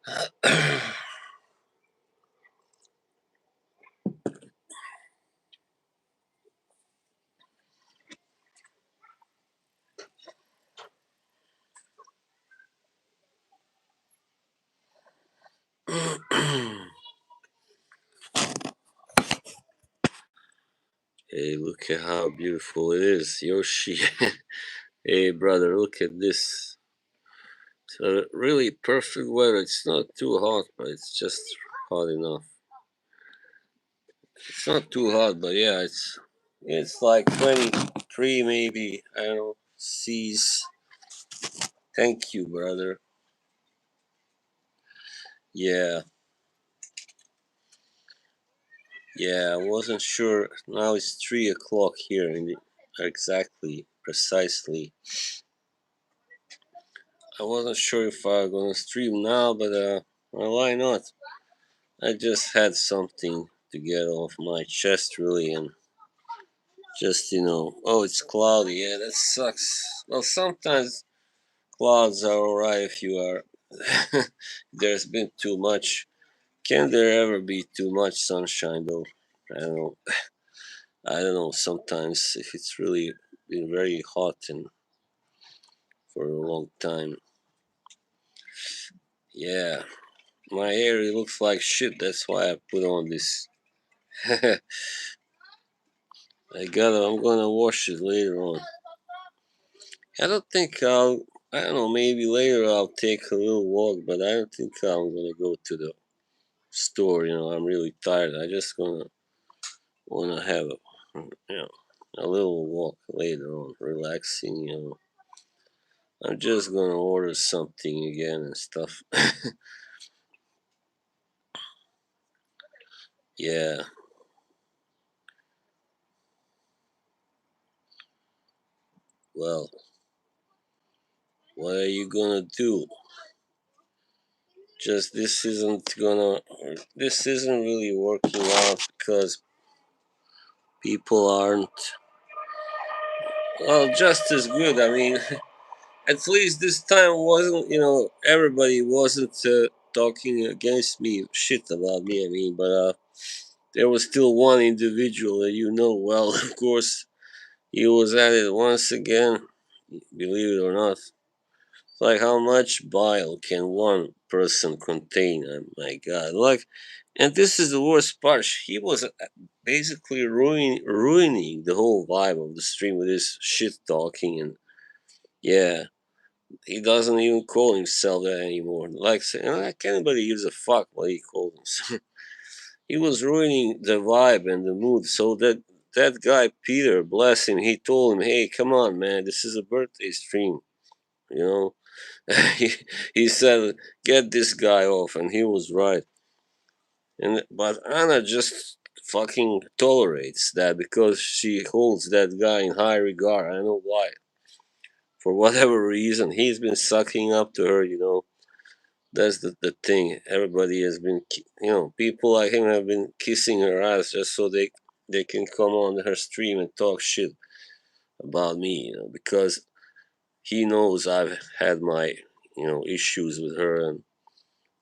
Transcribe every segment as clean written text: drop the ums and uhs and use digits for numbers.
Hey, look at how beautiful it is, Yoshi. Hey, brother, look at this. It's a really perfect weather. It's not too hot, but it's just hot enough. It's not too hot, but yeah, it's like 23 maybe. I don't know. C's. Thank you, brother. Yeah, yeah. I wasn't sure. Now it's 3 o'clock here, exactly, precisely. I wasn't sure if I was gonna stream now, but well, why not? I just had something to get off my chest, really, and just oh, it's cloudy. Yeah, that sucks. Well, sometimes clouds are alright if you are. There's been too much. Can there ever be too much sunshine, though? I don't know. I don't know. Sometimes if it's really been very hot and for a long time. Yeah, my hair it looks like shit. That's why I put on this. I'm gonna wash it later on. I don't think I'll. I don't know. Maybe later I'll take a little walk, but I don't think I'm gonna go to the store. I'm really tired. I just wanna have you know, a little walk later on, relaxing. I'm just gonna order something again and stuff. Yeah. Well, what are you gonna do? Just This isn't really working out because people aren't just as good. I mean, at least this time wasn't everybody wasn't talking against me shit about me. I mean, but there was still one individual that well. Of course, he was at it once again. Believe it or not, like how much bile can one person contain? Oh my god! Like, and this is the worst part. He was basically ruining the whole vibe of the stream with his shit talking and yeah. He doesn't even call himself that anymore. Like anybody gives a fuck what he calls himself. He was ruining the vibe and the mood. So that guy Peter, bless him, he told him, "Hey, come on, man, this is a birthday stream." You know, he, he said, "Get this guy off," and he was right. But Anna just fucking tolerates that because she holds that guy in high regard. I don't know why. For whatever reason, he's been sucking up to her. That's the thing. Everybody has been, people like him have been kissing her ass just so they can come on her stream and talk shit about me, because he knows I've had my, issues with her and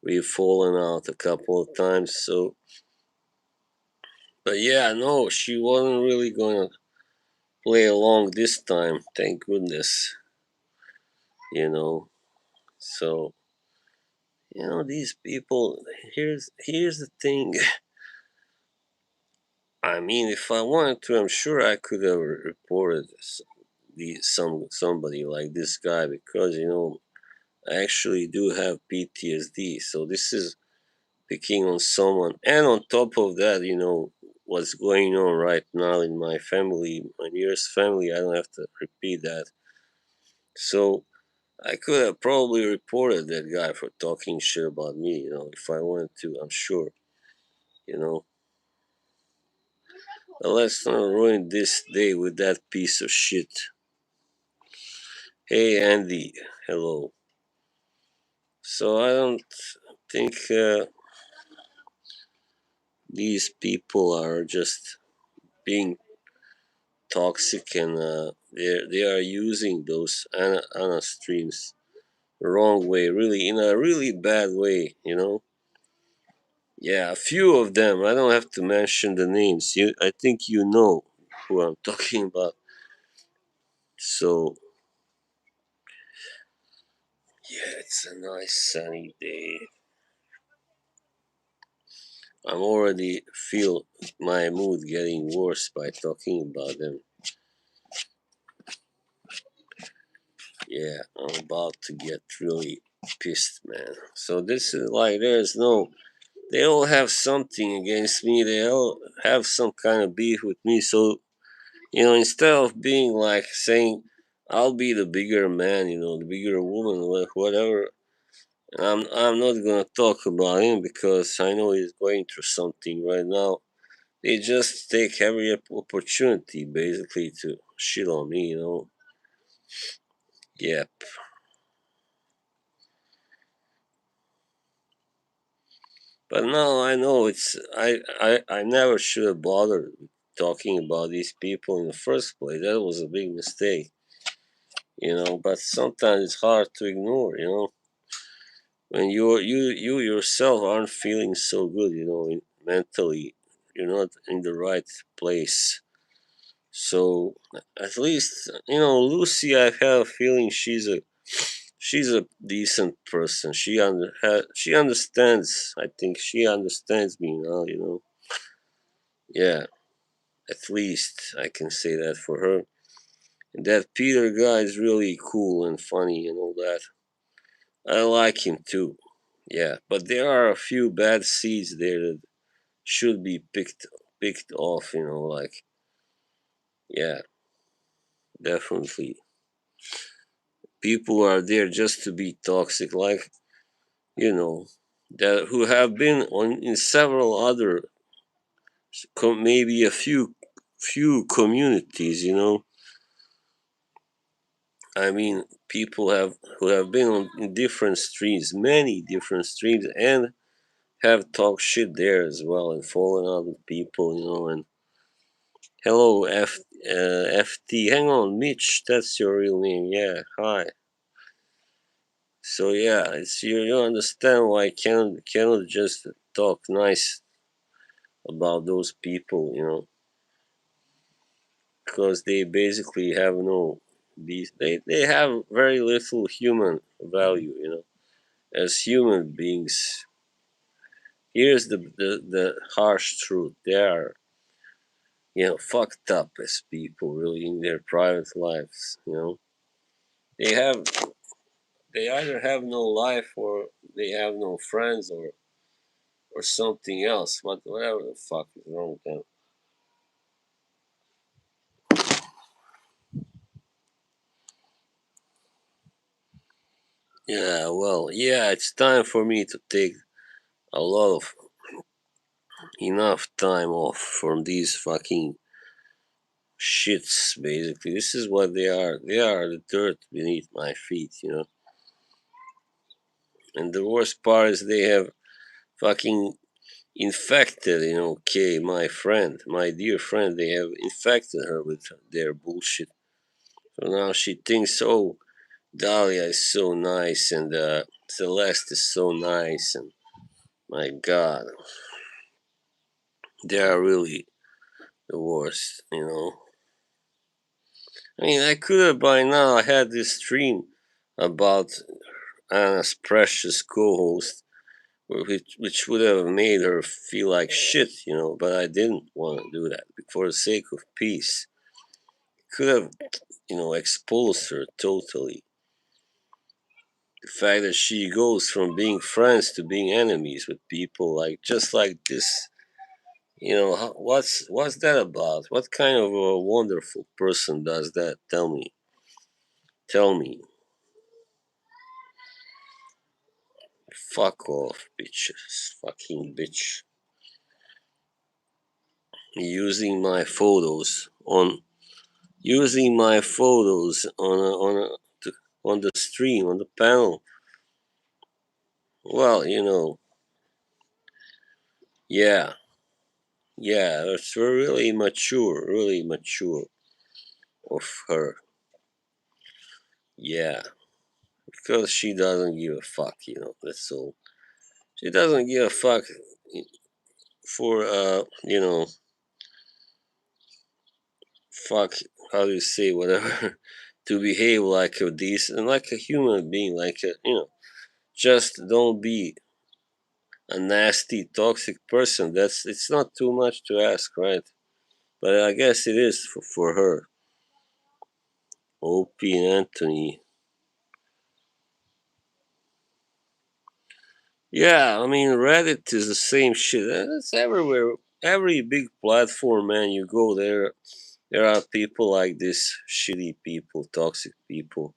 we've fallen out a couple of times. So, but yeah, no, she wasn't really gonna play along this time. Thank goodness, you know. So, these people. Here's the thing. I mean, if I wanted to, I'm sure I could have reported somebody like this guy because I actually do have PTSD. So this is picking on someone, and on top of that, what's going on right now in my family, my nearest family. I don't have to repeat that. So I could have probably reported that guy for talking shit about me. If I wanted to, I'm sure. You know. But let's not ruin this day with that piece of shit. Hey Andy, hello. So I don't think these people are just being toxic and they are using those Ana streams wrong way, really, in a really bad way, you know. Yeah, a few of them. I don't have to mention the names. I think you know who I'm talking about. So yeah, it's a nice sunny day. I'm already feel my mood getting worse by talking about them. Yeah, I'm about to get really pissed, man. So this is like there's no. They all have something against me. They all have some kind of beef with me. So instead of being like saying I'll be the bigger man, the bigger woman, whatever. I'm not gonna talk about him because I know he's going through something right now. They just take every opportunity basically to shit on me. Yep. But now I know I never should have bothered talking about these people in the first place. That was a big mistake. But sometimes it's hard to ignore. When you yourself aren't feeling so good, mentally, you're not in the right place. So at least Lucy, I have a feeling she's a decent person. She understands. I think she understands me now. Yeah, at least I can say that for her. And that Peter guy is really cool and funny and all that. I like him too. Yeah, but there are a few bad seeds there that should be picked off. Like yeah, definitely. People are there just to be toxic, like you know that who have been on in several other maybe a few communities. I mean, people who have been on in different streams, many different streams, and have talked shit there as well and fallen out with people. And hello, FT. Hang on, Mitch. That's your real name. Yeah. Hi. So yeah, it's you understand why I cannot just talk nice about those people. Because they basically have no they have very little human value. As human beings, here's the harsh truth: they are fucked up as people, really, in their private lives. They have they either have no life or they have no friends or something else, whatever the fuck is wrong with them. Yeah, well, yeah, it's time for me to take a lot of enough time off from these fucking shits. Basically, this is what they are. They are the dirt beneath my feet. And the worst part is they have fucking infected. Okay, my friend, my dear friend, they have infected her with their bullshit. So now she thinks, oh, Dahlia is so nice, and Celeste is so nice, and my God, they are really the worst. I mean, I could have by now had this stream about Anna's precious co-host, which would have made her feel like shit. But I didn't want to do that for the sake of peace. Could have exposed her totally. The fact that she goes from being friends to being enemies with people like just like this. What's that about? What kind of a wonderful person does that? Tell me. Fuck off, bitches. Fucking bitch. Using my photos on the stream on the panel. Well, yeah, yeah, it's really mature of her. Yeah, because she doesn't give a fuck. That's all. She doesn't give a fuck for fuck. How do you say whatever? To behave like a decent, like a human being, like a just don't be a nasty, toxic person. It's not too much to ask, right? But I guess it is for her. Opie and Anthony. Yeah, I mean Reddit is the same shit. It's everywhere. Every big platform, man, you go there. There are people like this, shitty people, toxic people.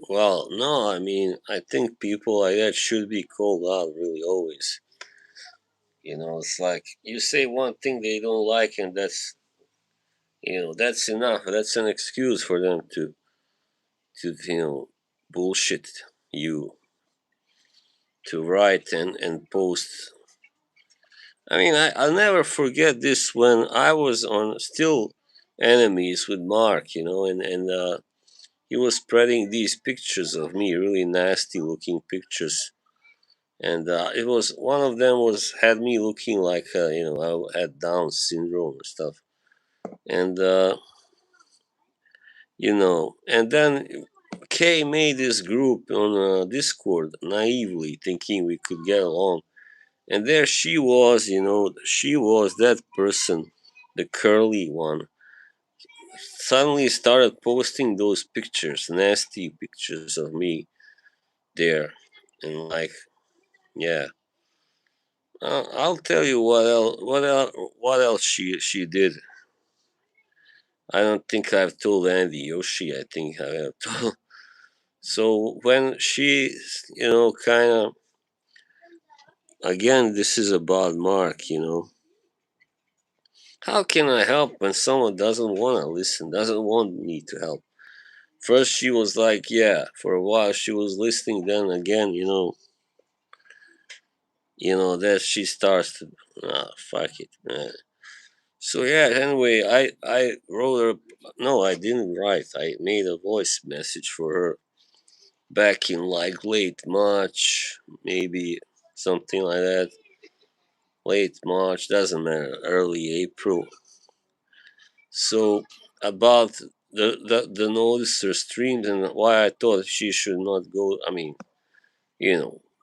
Well, no, I mean, I think people like that should be called out really always. It's like you say one thing they don't like, and that's enough. That's an excuse for them to bullshit you, to write and post. I mean, I'll never forget this when I was on still enemies with Mark, and he was spreading these pictures of me, really nasty looking pictures. And it was one of them was had me looking like I had Down syndrome and stuff, and and then Kay made this group on Discord naively thinking we could get along, and there she was, she was that person, the curly one, suddenly started posting those pictures, nasty pictures of me there, and like, yeah. I'll tell you what else she did. I don't think I've told Andy Yoshi. I think I have told. So when she, kind of again, this is about Mark. How can I help when someone doesn't want to listen, doesn't want me to help? First, she was like, yeah, for a while she was listening. Then again, that she starts to, fuck it, man. So yeah, anyway, I wrote her. No, I didn't write. I made a voice message for her back in like late March, maybe something like that. Late March, doesn't matter. Early April. So about the noticer streams and why I thought she should not go. I mean,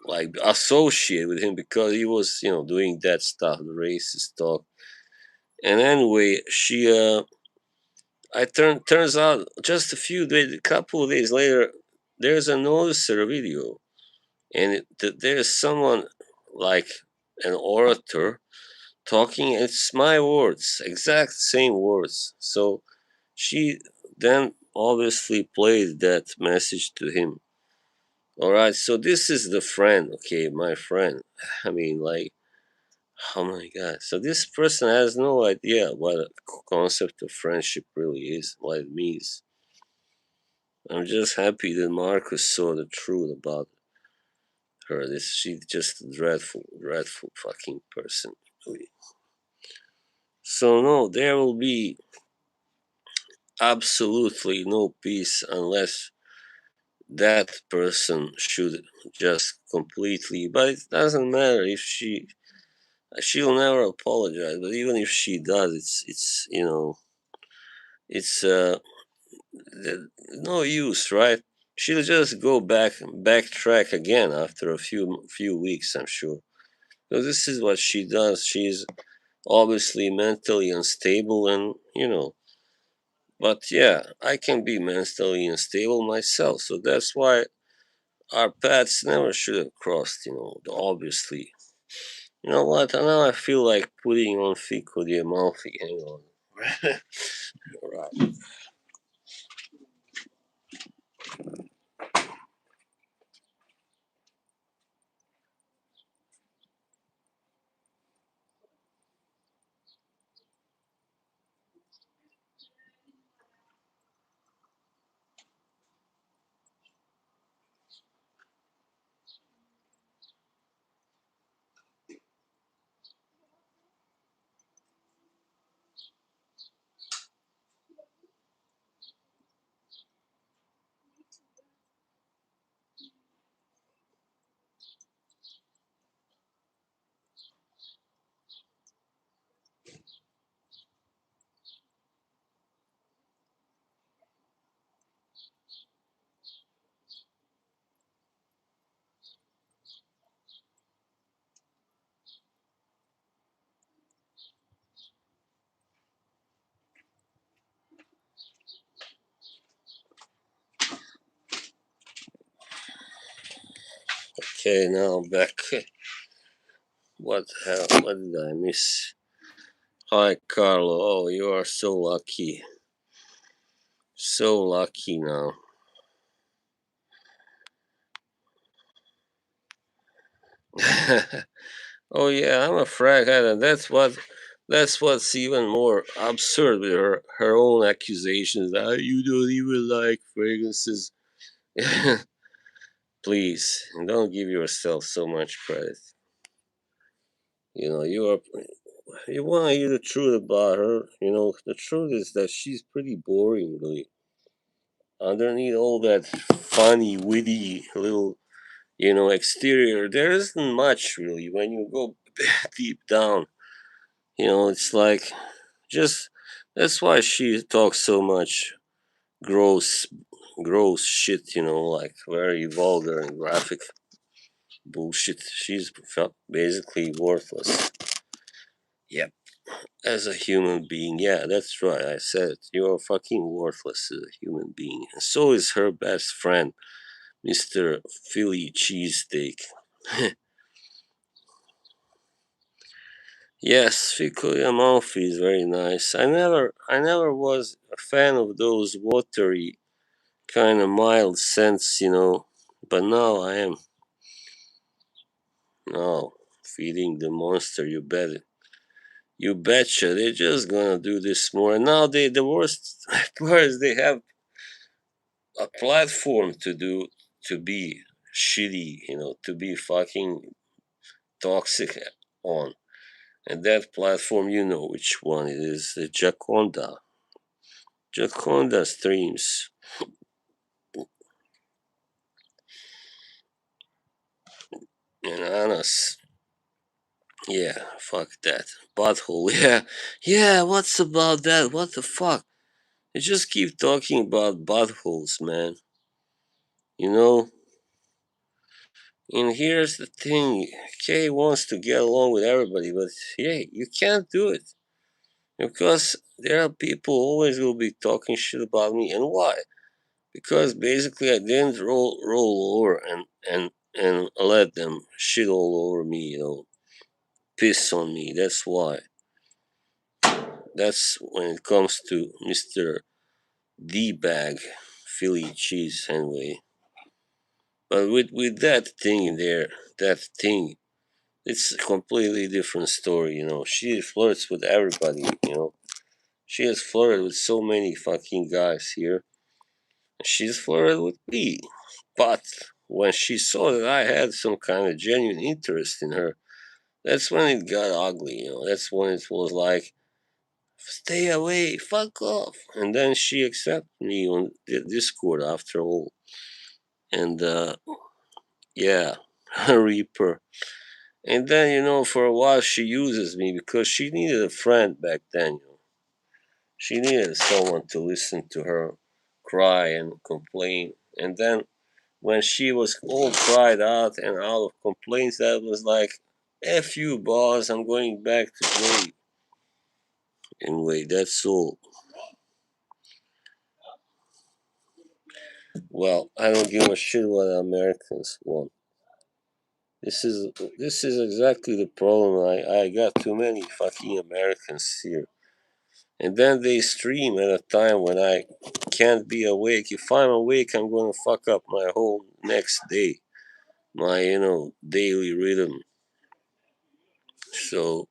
like associate with him because he was, doing that stuff, the racist talk. And anyway, she turns out just a couple of days later, there's a noticer video, and there's someone like an orator talking. It's my words, exact same words. So she then obviously played that message to him. All right, so this is the friend, okay, my friend. I mean, like, oh my god. So this person has no idea what a concept of friendship really is, what it means. I'm just happy that Marcus saw the truth about her. She's just a dreadful, dreadful fucking person. Really. So no, there will be absolutely no peace unless that person should just completely. But it doesn't matter if she'll never apologize. But even if she does, it's it's no use, right? She'll just go backtrack again after a few weeks, I'm sure. So this is what she does. She's obviously mentally unstable, and but yeah, I can be mentally unstable myself. So that's why our paths never should have crossed. Obviously. You know what? Now I feel like putting on Fico di Amalfi. Hang on. Right. Okay, now I'm back. What the hell? What did I miss? Hi, Carlo. Oh, you are so lucky. So lucky now. Oh yeah, I'm a fraghead, and that's what's even more absurd with her own accusations that you don't even like fragrances. Please, don't give yourself so much credit. You know, you want to hear the truth about her. You know, the truth is that she's pretty boring, really. Underneath all that funny, witty little, exterior, there isn't much really. When you go deep down, it's like just that's why she talks so much gross, gross shit. Like very vulgar and graphic bullshit. She's basically worthless. Yep. As a human being, yeah, that's right. I said it. You're fucking worthless as a human being. And so is her best friend, Mr. Philly Cheesesteak. Yes, Fico Amalfi is very nice. I never was a fan of those watery kind of mild scents, but now I am. Now, feeding the monster, you bet it. You betcha, they're just gonna do this more. And now the worst part is they have a platform to be shitty, to be fucking toxic on. And that platform, you know which one it is, the Jaconda. Jaconda streams. And Anas. Yeah, fuck that. Butthole, yeah. Yeah, what's about that? What the fuck? They just keep talking about buttholes, man. You know? And here's the thing. Kay wants to get along with everybody, but hey, you can't do it. Because there are people who always will be talking shit about me. And why? Because basically I didn't roll over and let them shit all over me, piss on me. That's why. That's when it comes to Mr. D Bag Philly cheese anyway. But with that thing there, that thing, it's a completely different story, She flirts with everybody, She has flirted with so many fucking guys here. She's flirted with me. But when she saw that I had some kind of genuine interest in her, that's when it got ugly, That's when it was like, stay away, fuck off. And then she accepted me on Discord after all. And yeah, Reaper. And then, for a while she uses me because she needed a friend back then, She needed someone to listen to her cry and complain. And then when she was all cried out and out of complaints, that was like, F you, boss, I'm going back to play. Anyway, that's all. Well, I don't give a shit what Americans want. This is exactly the problem. I got too many fucking Americans here. And then they stream at a time when I can't be awake. If I'm awake, I'm gonna fuck up my whole next day. My, daily rhythm. So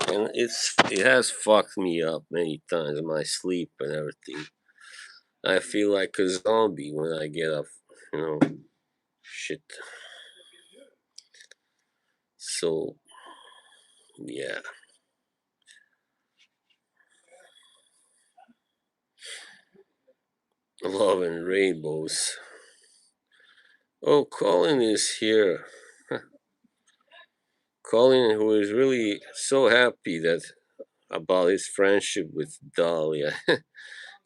and it has fucked me up many times, my sleep and everything. I feel like a zombie when I get up, you know. Shit. So yeah. Love and rainbows. Oh, Colin is here. Colin, who is really so happy that about his friendship with Dahlia.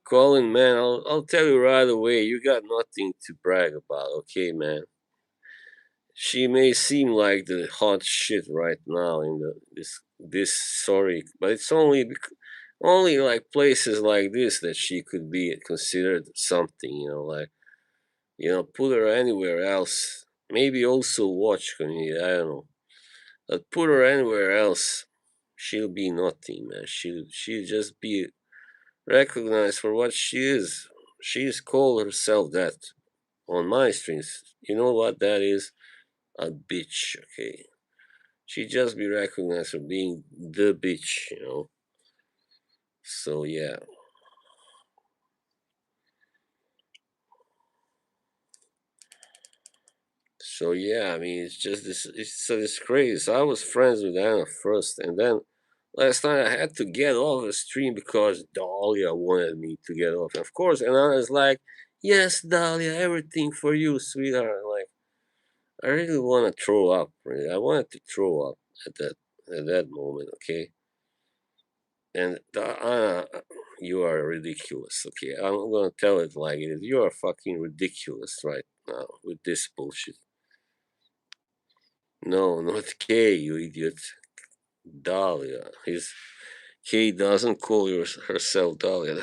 Colin, man, I'll tell you right away, you got nothing to brag about, okay, man? She may seem like the hot shit right now in this sorry, but it's only like places like this that she could be considered something, like put her anywhere else. maybe also watch community. I don't know. But put her anywhere else, she'll be nothing, man. She'll just be recognized for what she is. She's called herself that on my streams. You know what that is? A bitch. Okay. She just be recognized for being the bitch. So yeah. So yeah, I mean, it's just this. It's a disgrace. I was friends with Anna first, and then last night I had to get off the stream because Dahlia wanted me to get off. Of course, and I was like, "Yes, Dahlia, everything for you, sweetheart." Like, I really want to throw up. Really, I wanted to throw up at that moment. Okay, and Anna, you are ridiculous. Okay, I'm gonna tell it like it is. You are fucking ridiculous right now with this bullshit. No, not K, you idiot. Dahlia. K doesn't call herself Dahlia.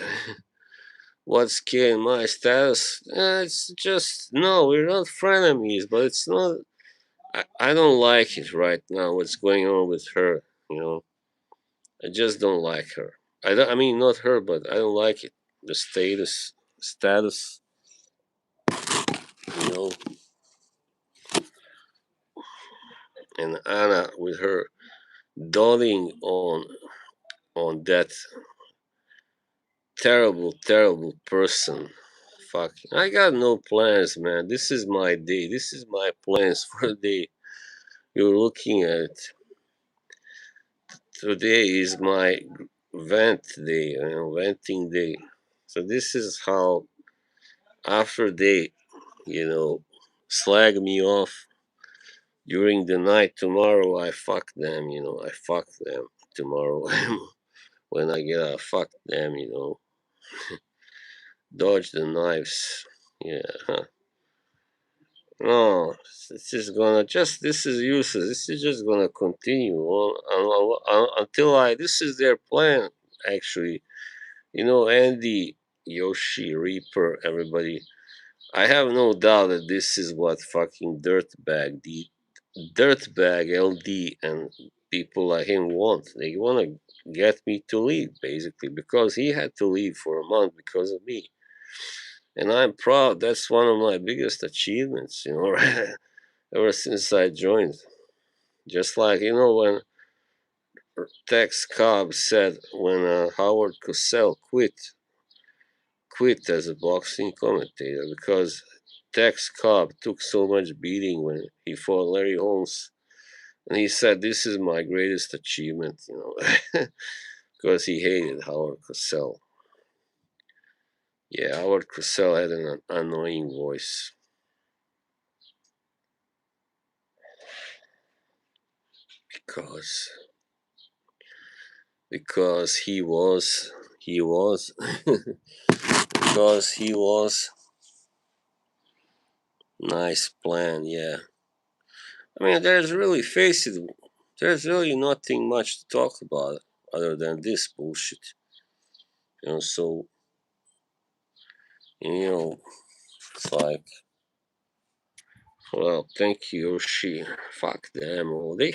What's K in my status? It's just no, we're not frenemies, but it's not. I don't like it right now. What's going on with her? You know, I just don't like her. I mean, not her, but I don't like it. The status. You know, and Anna with her dawdling on that terrible, terrible person. Fuck. I got no plans, man. This is my day. This is my plans for the day. You're looking at. Today is my vent day, venting day. So this is how after they, you know, slag me off during the night tomorrow, I fuck them, I fuck them tomorrow when I get out, fuck them, dodge the knives. Yeah, huh. No, this is gonna just this is useless. This is just gonna continue on until I. This is their plan, actually. Andy, Yoshi, Reaper, everybody. I have no doubt that this is what fucking dirtbag LD, and people like him want. They want to get me to leave, basically, because he had to leave for a month because of me, and I'm proud. That's one of my biggest achievements, ever since I joined. Just like when Tex Cobb said when Howard Cosell quit as a boxing commentator because Tex Cobb took so much beating when he fought Larry Holmes, and he said this is my greatest achievement, because he hated Howard Cosell. Yeah, Howard Cosell had an annoying voice because because he was because he was nice plan. Yeah, I mean, there's really nothing much to talk about other than this bullshit. So you know, it's like, well, thank you, she. Fuck them. All they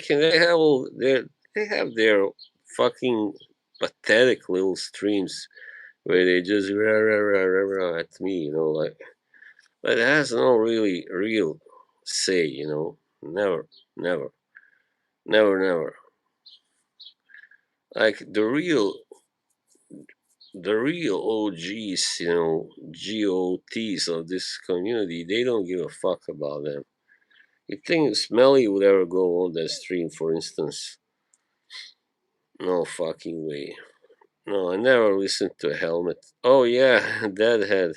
have their fucking pathetic little streams where they just rah, rah, rah, rah, rah at me, like, but it has no really real say, never, never, never, never. Like the real OGs, GOTs of this community, they don't give a fuck about them. You think Smelly would ever go on that stream, for instance? No fucking way. No, I never listened to Helmet. Oh yeah, Deadhead.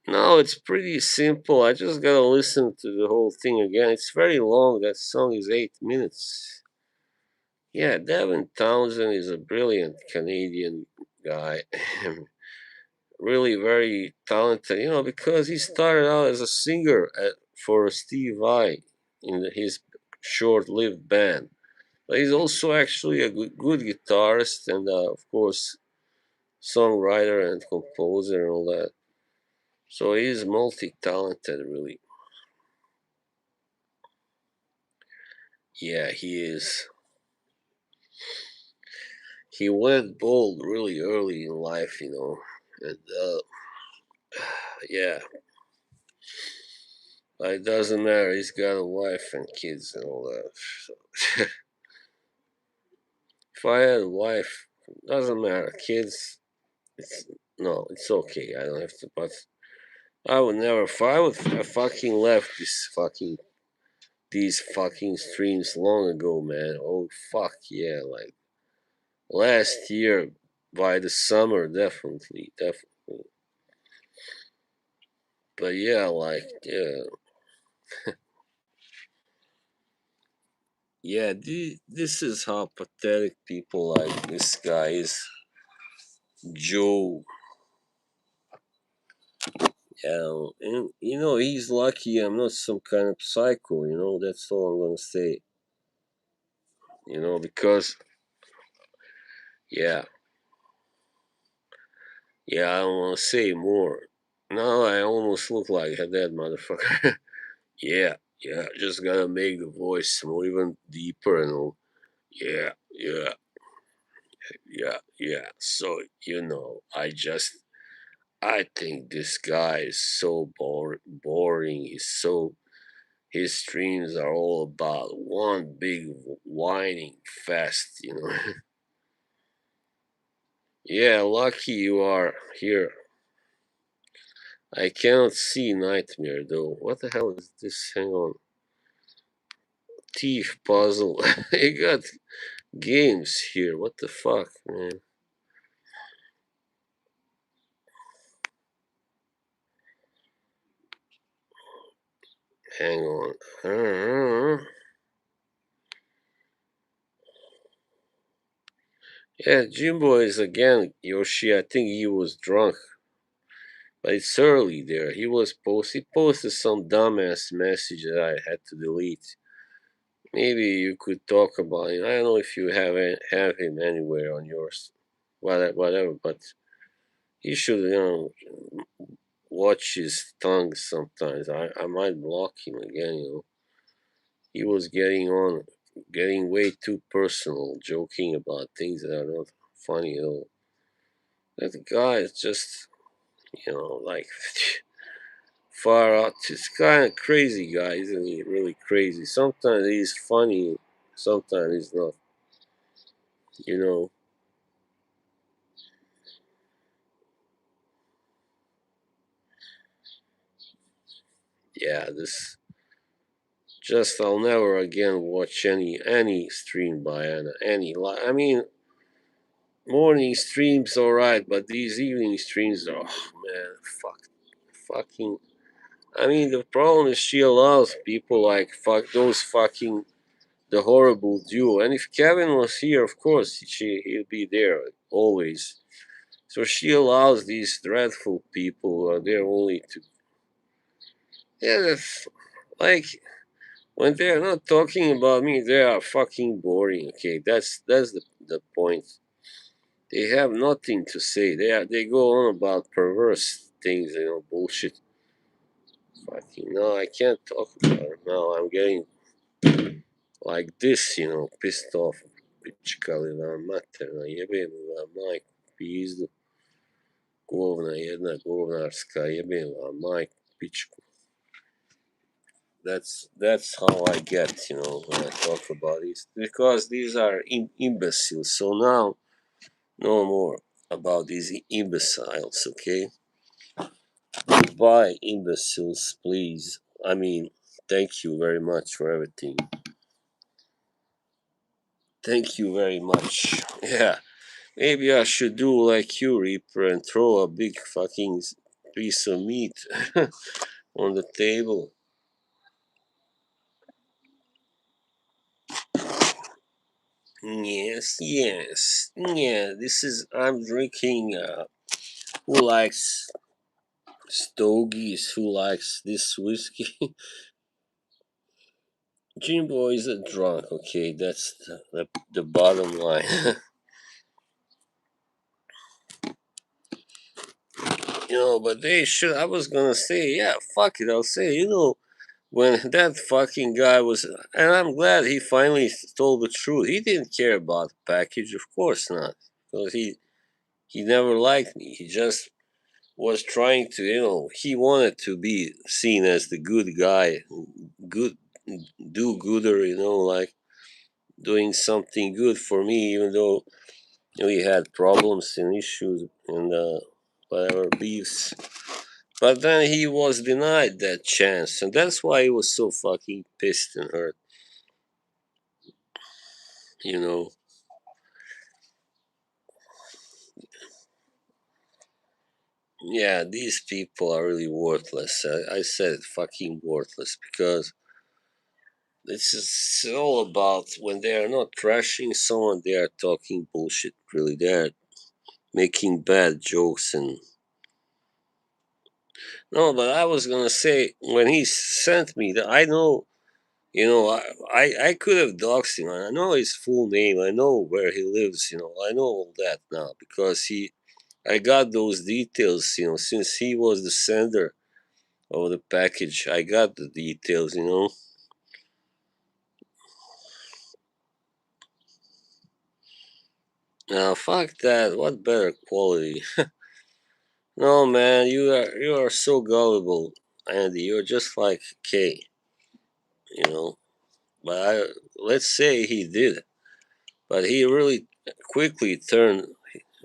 No, it's pretty simple. I just gotta listen to the whole thing again. It's very long. That song is 8 minutes. Yeah, Devin Townsend is a brilliant Canadian guy. Really very talented, because he started out as a singer for Steve Vai in his short-lived band. But he's also actually a good guitarist and, of course, songwriter and composer and all that. So he's multi-talented, really. Yeah, he is. He went bald really early in life, and yeah, but it doesn't matter. He's got a wife and kids and all that. So, if I had a wife, doesn't matter. Kids, it's no, it's okay. I don't have to. But I would never. If I would, I fucking left these fucking streams long ago, man. Oh fuck yeah, like last year by the summer, definitely, definitely. But yeah, like yeah. This is how pathetic people like this guy is, Joe. And he's lucky I'm not some kind of psycho. That's all I'm gonna say. Because yeah, yeah, I don't want to say more. Now I almost look like a dead motherfucker. Yeah, yeah, just gotta make the voice more even deeper and all. Yeah, yeah, yeah, yeah. So I think this guy is so boring. His streams are all about one big whining fest. Yeah, lucky you are here. I cannot see Nightmare though. What the hell is this? Hang on. Thief puzzle. I got games here. What the fuck, man? Hang on. Yeah, Jimbo is again Yoshi. I think he was drunk, but it's early there. He posted some dumbass message that I had to delete. Maybe you could talk about him. I don't know if you have him anywhere on yours, whatever. But he should watch his tongue sometimes. I might block him again. He was getting way too personal, joking about things that are not funny at all. That guy is just, like far out. He's kind of crazy guy, isn't he? Really crazy. Sometimes he's funny, sometimes he's not. You know. Yeah, this just I'll never again watch any stream by Anna. I mean, morning streams alright, but these evening streams, oh man, fucking. I mean, the problem is she allows people like those fucking the horrible duo. And if Kevin was here, of course he'll be there always. So she allows these dreadful people who are there only to yeah, that's like when they're not talking about me, they are fucking boring. Okay, that's the point. They have nothing to say. They go on about perverse things, bullshit. Fucking no, I can't talk about it now. I'm getting like this, pissed off. Pičkali vam materna, jebem vam majku, pizdu, govna jedna govnarska, jebem vam majku, pičku. That's how I get, when I talk about this, because these are imbeciles. So now, no more about these imbeciles, okay? Goodbye, imbeciles, please. I mean, thank you very much for everything. Thank you very much. Yeah, maybe I should do like you, Reaper, and throw a big fucking piece of meat on the table. Yes, yes, yeah. This is I'm drinking. Who likes stogies? Who likes this whiskey? Jimbo is a drunk. Okay, that's the bottom line. But they should. I was gonna say, yeah, fuck it. I'll say, when that fucking guy was, and I'm glad he finally told the truth. He didn't care about the package, of course not, because he never liked me. He just was trying to, he wanted to be seen as the good guy, good do gooder, like doing something good for me, even though we had problems and issues and whatever beefs. But then he was denied that chance, and that's why he was so fucking pissed and hurt. You know, yeah, these people are really worthless. I said it, fucking worthless, because it's just all about when they are not trashing someone, they are talking bullshit. Really, they are making bad jokes and no. But I was gonna say when he sent me that, I know. I could have doxed him. I know his full name. I know where he lives. I know all that now because I got those details. Since he was the sender of the package, I got the details. Now fuck that. What better quality? No man, you are so gullible, Andy. You're just like Kay. You know. But let's say he did, but he really quickly turned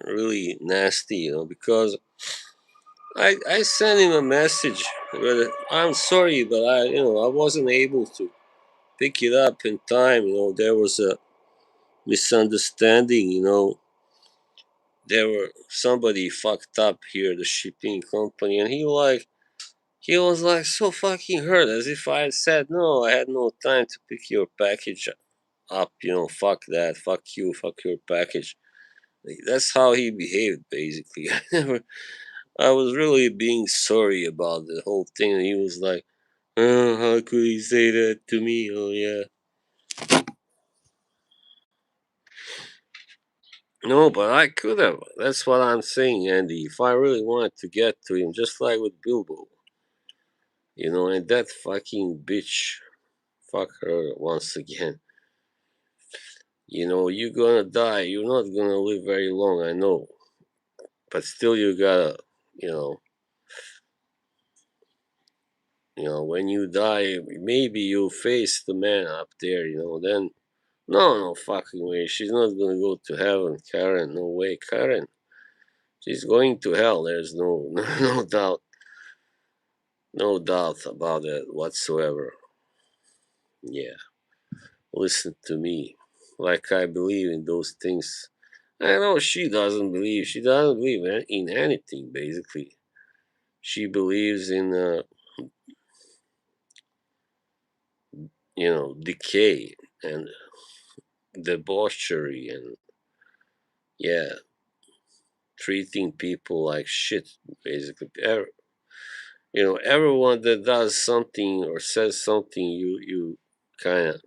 really nasty. Because I sent him a message. I'm sorry, but I wasn't able to pick it up in time. There was a misunderstanding. There were somebody fucked up here, the shipping company, and he was like so fucking hurt, as if I had said no, I had no time to pick your package up. Fuck that, fuck you, fuck your package. Like, that's how he behaved, basically. I was really being sorry about the whole thing, and he was like, "Oh, how could he say that to me? Oh yeah." No, but I could have. That's what I'm saying, Andy. If I really wanted to get to him, just like with Bilbo, and that fucking bitch, fuck her once again. You're gonna die. You're not gonna live very long, I know. But still, you gotta, you know, when you die, maybe you'll face the man up there. Then no, no fucking way. She's not gonna go to heaven, Karen. No way, Karen. She's going to hell. There's no, no doubt, no doubt about it whatsoever. Yeah, listen to me. Like I believe in those things. I know she doesn't believe. She doesn't believe in anything. Basically, she believes in, decay and debauchery and yeah, treating people like shit. Basically, everyone that does something or says something you kind of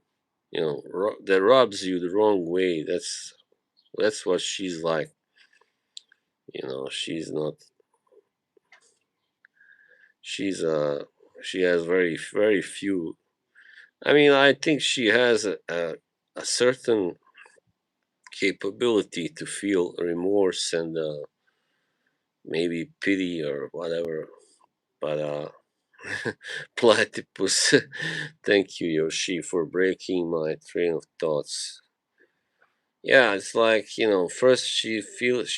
that rubs you the wrong way. That's what she's like. She's not. She's she has very very few. I mean, I think she has a certain capability to feel remorse and maybe pity or whatever. But platypus. Thank you, Yoshi, for breaking my train of thoughts. Yeah, it's like first she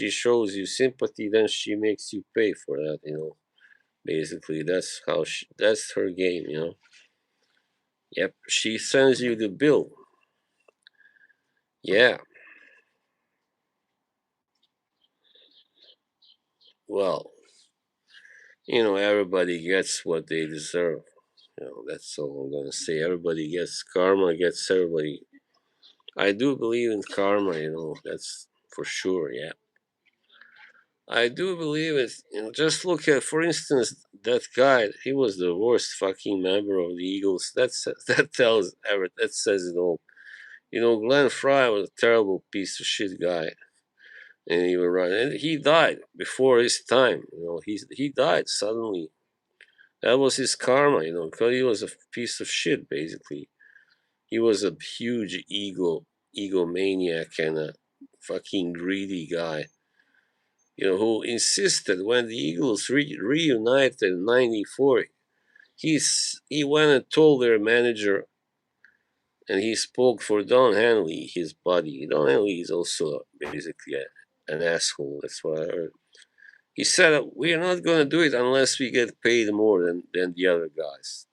shows you sympathy, then she makes you pay for that. Basically, that's her game. Yep, she sends you the bill. Yeah, well, everybody gets what they deserve. That's all I'm gonna say. Everybody gets karma, gets everybody. I do believe in karma. That's for sure. Yeah. I do believe it. Just look at, for instance, that guy. He was the worst fucking member of the Eagles. That tells that says it all. Glenn Fry was a terrible piece of shit guy, and he was right. And he died before his time. He died suddenly. That was his karma, because he was a piece of shit. Basically, he was a huge egomaniac and a fucking greedy guy. Who insisted when the Eagles reunited in '94. He went and told their manager, and he spoke for Don Henley, his buddy. Don Henley is also basically an asshole. That's what I heard. He said, "We're not going to do it unless we get paid more than the other guys."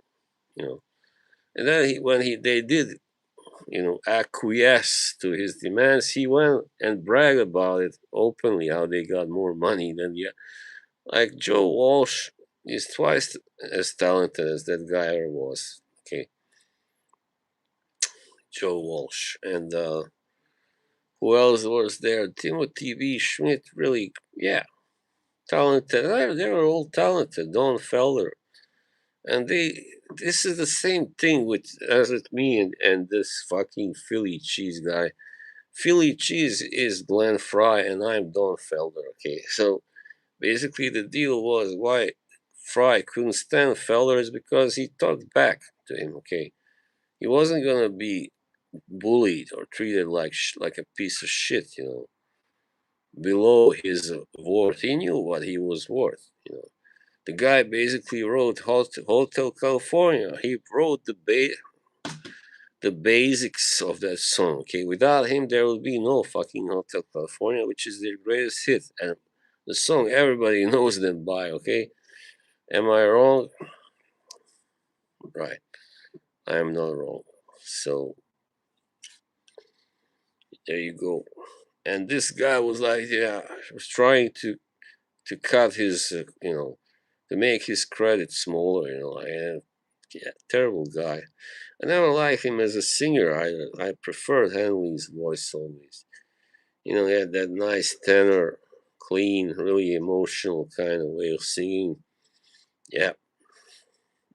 You know, and then when they did, acquiesce to his demands, he went and bragged about it openly how they got more money than the like Joe Walsh is twice as talented as that guy ever was. Okay, Joe Walsh and who else was there? Timothy B. Schmidt, really, yeah, talented. They were all talented. Don Felder, and this is the same thing as with me and this fucking Philly cheese guy. Philly cheese is Glenn Fry, and I'm Don Felder. Okay, so basically the deal was why Fry couldn't stand Felder is because he talked back to him. Okay, he wasn't gonna be bullied or treated like a piece of shit. Below his worth. He knew what he was worth. The guy basically wrote Hotel California. He wrote the basics of that song. Okay, without him, there would be no fucking Hotel California, which is their greatest hit, and the song everybody knows them by. Okay, am I wrong? Right, I am not wrong. So there you go. And this guy was like, yeah, was trying to cut his, to make his credit smaller. And yeah, terrible guy. I never liked him as a singer either. I preferred Henley's voice always. He had that nice tenor, clean, really emotional kind of way of singing. Yeah,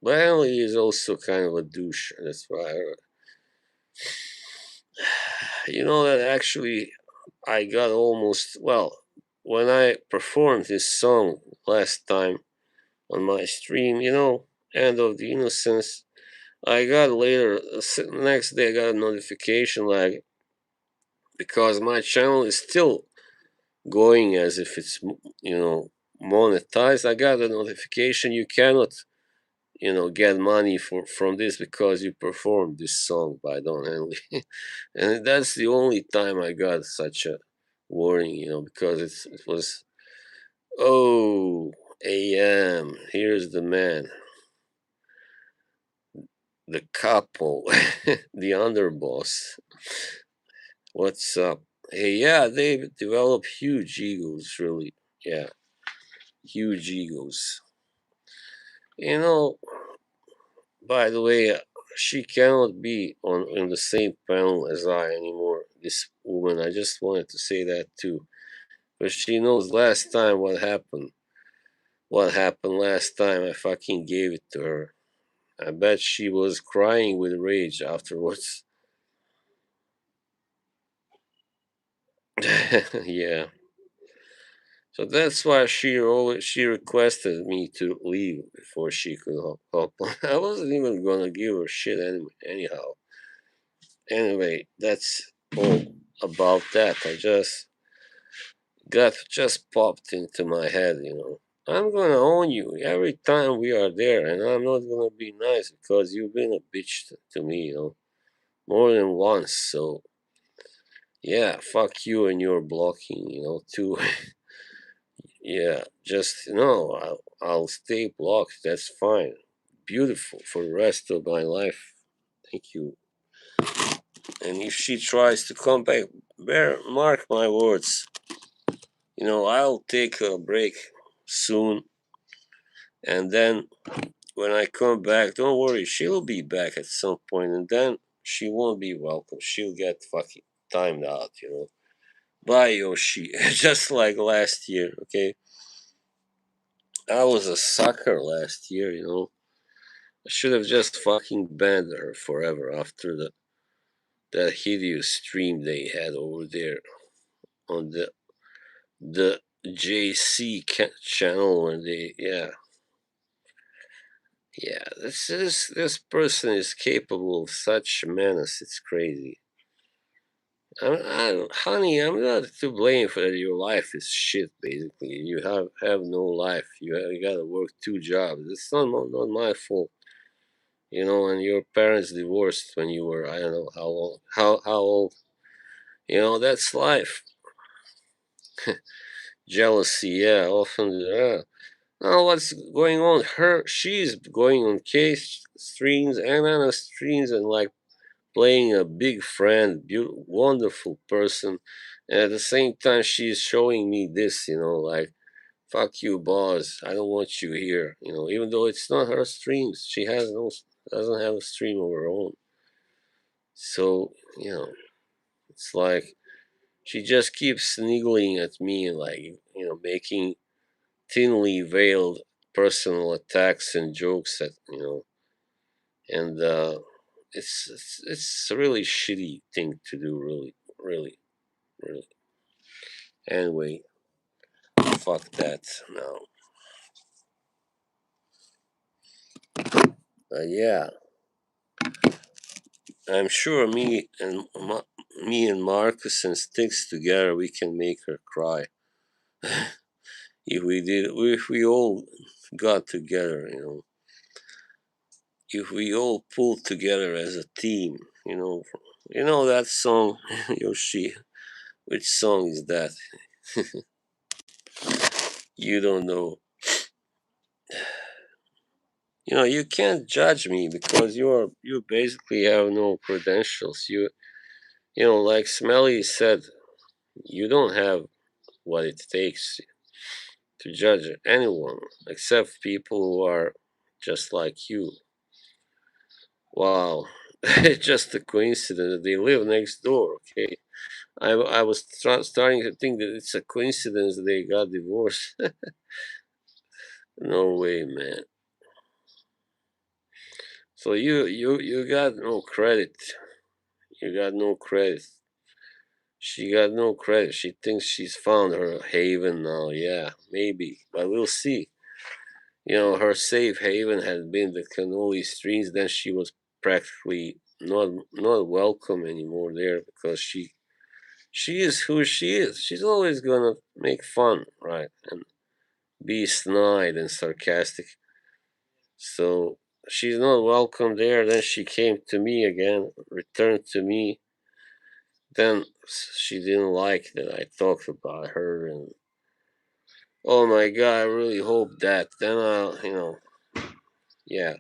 but Henley is also kind of a douche. That's why that actually I got almost when I performed this song last time on my stream. End of the Innocence. I got later, next day, I got a notification like, because my channel is still going as if it's, monetized. I got a notification you cannot, get money from this because you performed this song by Don Henley. And that's the only time I got such a warning, because it was, oh, AM, here's the man, the couple, the underboss. What's up? Hey, yeah, they've developed huge egos, really. Yeah, huge egos. You know, by the way, she cannot be on the same panel as I anymore. This woman, I just wanted to say that too. But she knows last time what happened. What happened last time, I fucking gave it to her. I bet she was crying with rage afterwards. Yeah. So that's why she requested me to leave before she could hop on. I wasn't even gonna give her shit anyhow. Anyway, that's all about that. I just popped into my head. I'm gonna own you every time we are there, and I'm not gonna be nice because you've been a bitch to me, more than once. So yeah, fuck you and your blocking, too. Yeah, just no, I'll stay blocked. That's fine. Beautiful for the rest of my life. Thank you. And if she tries to come back, mark my words. I'll take a break soon, and then when I come back, don't worry, she'll be back at some point, and then she won't be welcome. She'll get fucking timed out. Bye, Yoshi. Just like last year, okay? I was a sucker last year. I should have just fucking banned her forever after that hideous stream they had over there on the JC channel when they, yeah. Yeah, this person is capable of such menace. It's crazy. Honey, I'm not to blame for that. Your life is shit. Basically, you have no life. You gotta work two jobs. It's not my fault. And your parents divorced when you were, I don't know how old. How old? That's life. Jealousy, yeah, often, yeah. Now what's going on? She's going on case streams and on streams and like playing a big friend, wonderful person, and at the same time she's showing me this, like fuck you, boss. I don't want you here. Even though it's not her streams, she doesn't have a stream of her own. So it's like she just keeps sniggling at me, like making thinly veiled personal attacks and jokes and it's a really shitty thing to do, really, really, really. Anyway, fuck that. No, yeah, I'm sure me and Marcus and Sticks together, we can make her cry. If we all got together, if we all pulled together as a team, that song, Yoshi. Which song is that? You don't know. You can't judge me because you basically have no credentials. Like Smelly said, you don't have what it takes to judge anyone except people who are just like you. Wow. It's just a coincidence that they live next door, okay? I was starting to think that it's a coincidence that they got divorced. No way, man. So you got no credit. You got no credit. She got no credit. She thinks she's found her haven now. Yeah, maybe, but we'll see. Her safe haven had been the cannoli streams. Then she was practically not welcome anymore there because she is who she is. She's always gonna make fun, right, and be snide and sarcastic. So she's not welcome there. Then she came to me again, returned to me. Then she didn't like that I talked about her, and oh my god, I really hope that. Then yeah.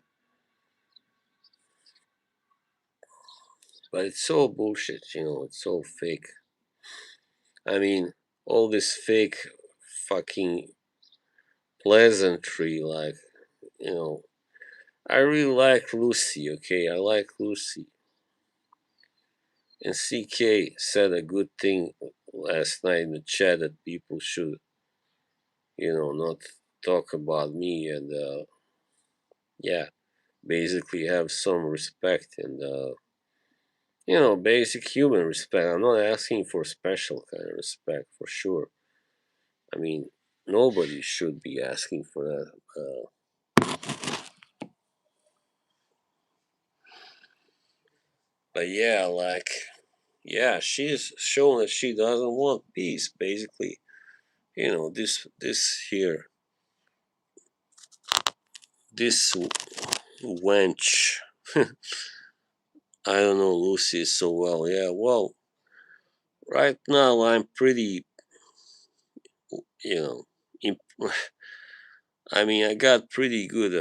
But it's so bullshit, it's so fake. I mean, all this fake fucking pleasantry, like, you know, I really like Lucy, okay? I like Lucy. And CK said a good thing last night in the chat that people should, not talk about me and, yeah, basically have some respect and, basic human respect. I'm not asking for special kind of respect for sure. I mean, nobody should be asking for that. But yeah, like, yeah, she's shown that she doesn't want peace. Basically, this here, this wench. I don't know Lucy so well. Yeah, well, right now I'm pretty, you know, imp- I mean, I got pretty good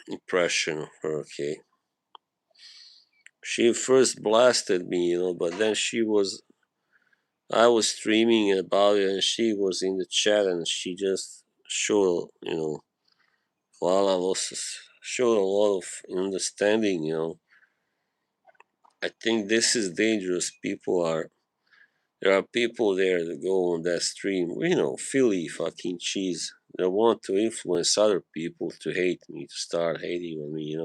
impression of her. Okay, she first blasted me, but then I was streaming about it, and she was in the chat, and she just showed, Lala was showed a lot of understanding. I think this is dangerous. There are people there that go on that stream, Philly fucking cheese. They want to influence other people to hate me, to start hating on me,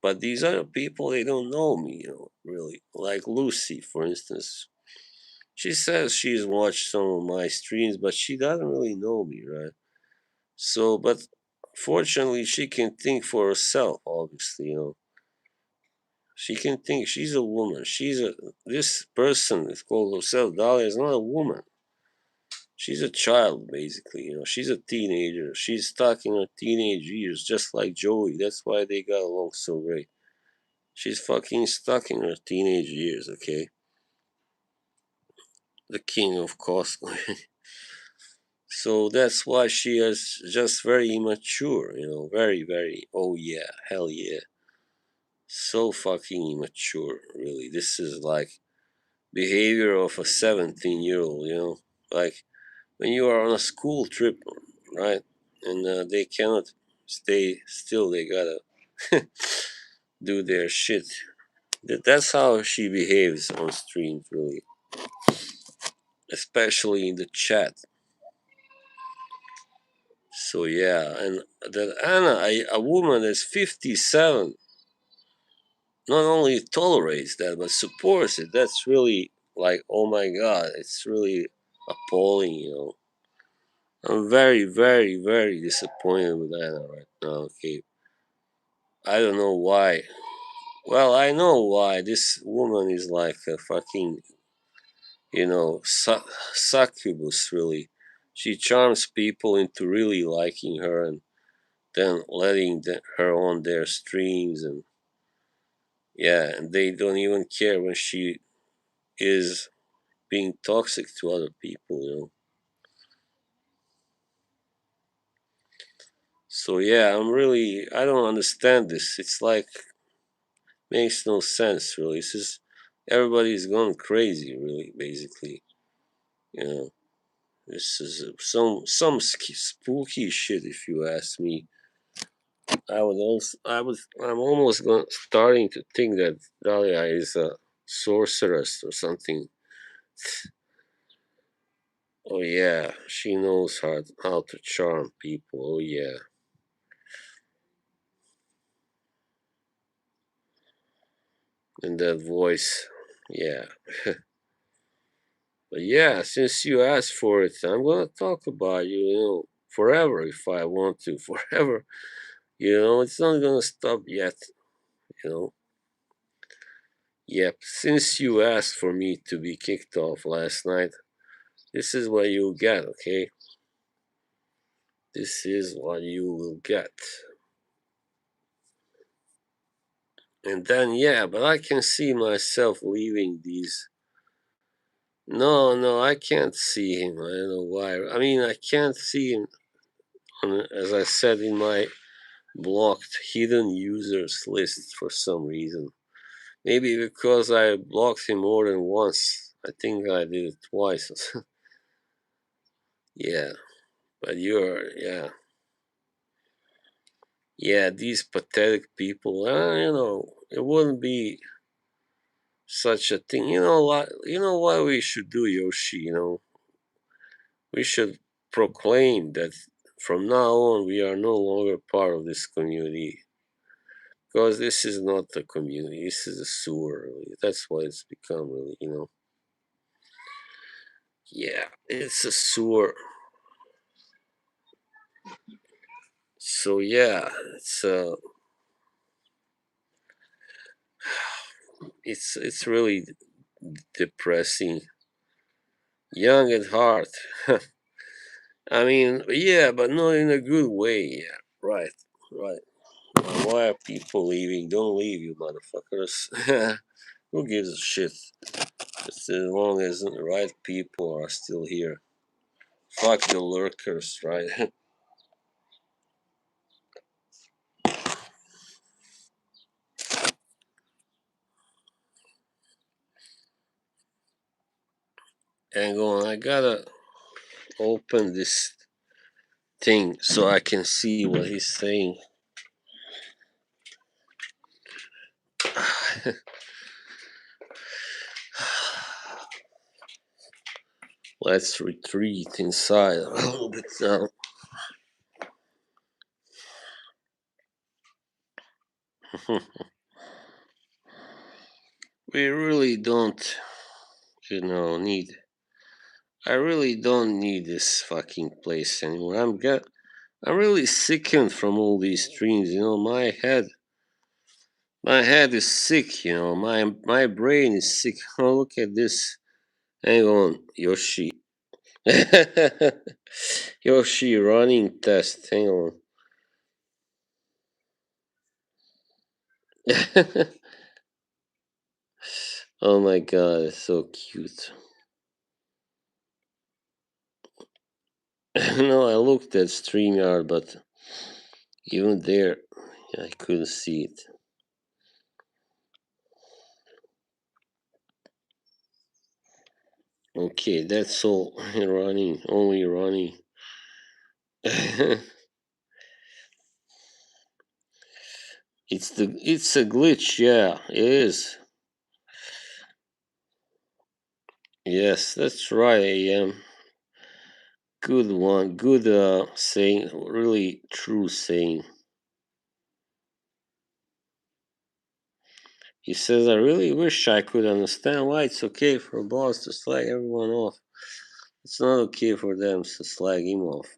But these other people, they don't know me, really. Like Lucy, for instance. She says she's watched some of my streams, but she doesn't really know me, right? So, but fortunately, she can think for herself. Obviously, she can think. She's a woman. This person is called herself Dahlia is not a woman. She's a child, basically. She's a teenager. She's stuck in her teenage years, just like Joey. That's why they got along so great. She's fucking stuck in her teenage years, okay? The king of Costco. So that's why she is just very immature, very, very, oh yeah, hell yeah. So fucking immature, really. This is like behavior of a 17-year-old, like when you are on a school trip, right? And they cannot stay still, they gotta do their shit. That's how she behaves on streams, really, especially in the chat. So yeah, and that Anna, a woman that's 57, not only tolerates that but supports it. That's really like, oh my god, it's really appalling. I'm very, very, very disappointed with Anna right now. Okay, I don't know why. Well, I know why. This woman is like a fucking, succubus. Really, she charms people into really liking her and then letting her on their streams, and yeah, and they don't even care when she is being toxic to other people. So yeah, I don't understand this. It's like makes no sense really. It's just everybody's gone crazy really, basically. You know, this is some spooky shit if you ask me. I'm almost starting to think that Dahlia is a sorceress or something. Oh yeah, she knows how to charm people. Oh yeah. And that voice, yeah. But yeah, since you asked for it, I'm gonna talk about forever if I want to, forever. It's not gonna stop yet. You know. Yep. Since you asked for me to be kicked off last night, this is what you'll get. Okay. This is what you will get. And then yeah, but I can see myself leaving these. No, no, I can't see him. I don't know why. I mean, I can't see him as I said in my blocked hidden users list for some reason. Maybe because I blocked him more than once. I think I did it twice. Yeah, but yeah. Yeah, these pathetic people, it wouldn't be such a thing. What we should do, Yoshi, we should proclaim that from now on we are no longer part of this community. Because this is not a community, this is a sewer, really. That's what it's become, really. Yeah, it's a sewer. So yeah, it's really depressing. Young at heart. I mean, yeah, but not in a good way. Yeah, right, right. Why are people leaving? Don't leave, you motherfuckers. Who gives a shit? Just as long as the right people are still here. Fuck the lurkers, right? Hang on, I gotta open this thing so I can see what he's saying. Let's retreat inside a little bit now. We really don't, need. I really don't need this fucking place anymore. I'm really sickened from all these streams. My head is sick. My brain is sick. Oh, look at this. Hang on, Yoshi. Yoshi running test. Hang on. Oh my god, it's so cute. No, I looked at StreamYard, but even there, I couldn't see it. Okay, that's all. Running, only running. it's a glitch, yeah, it is. Yes, that's right, AM. Good one, good saying, really true saying. He says, I really wish I could understand why it's okay for a boss to slag everyone off. It's not okay for them to slag him off.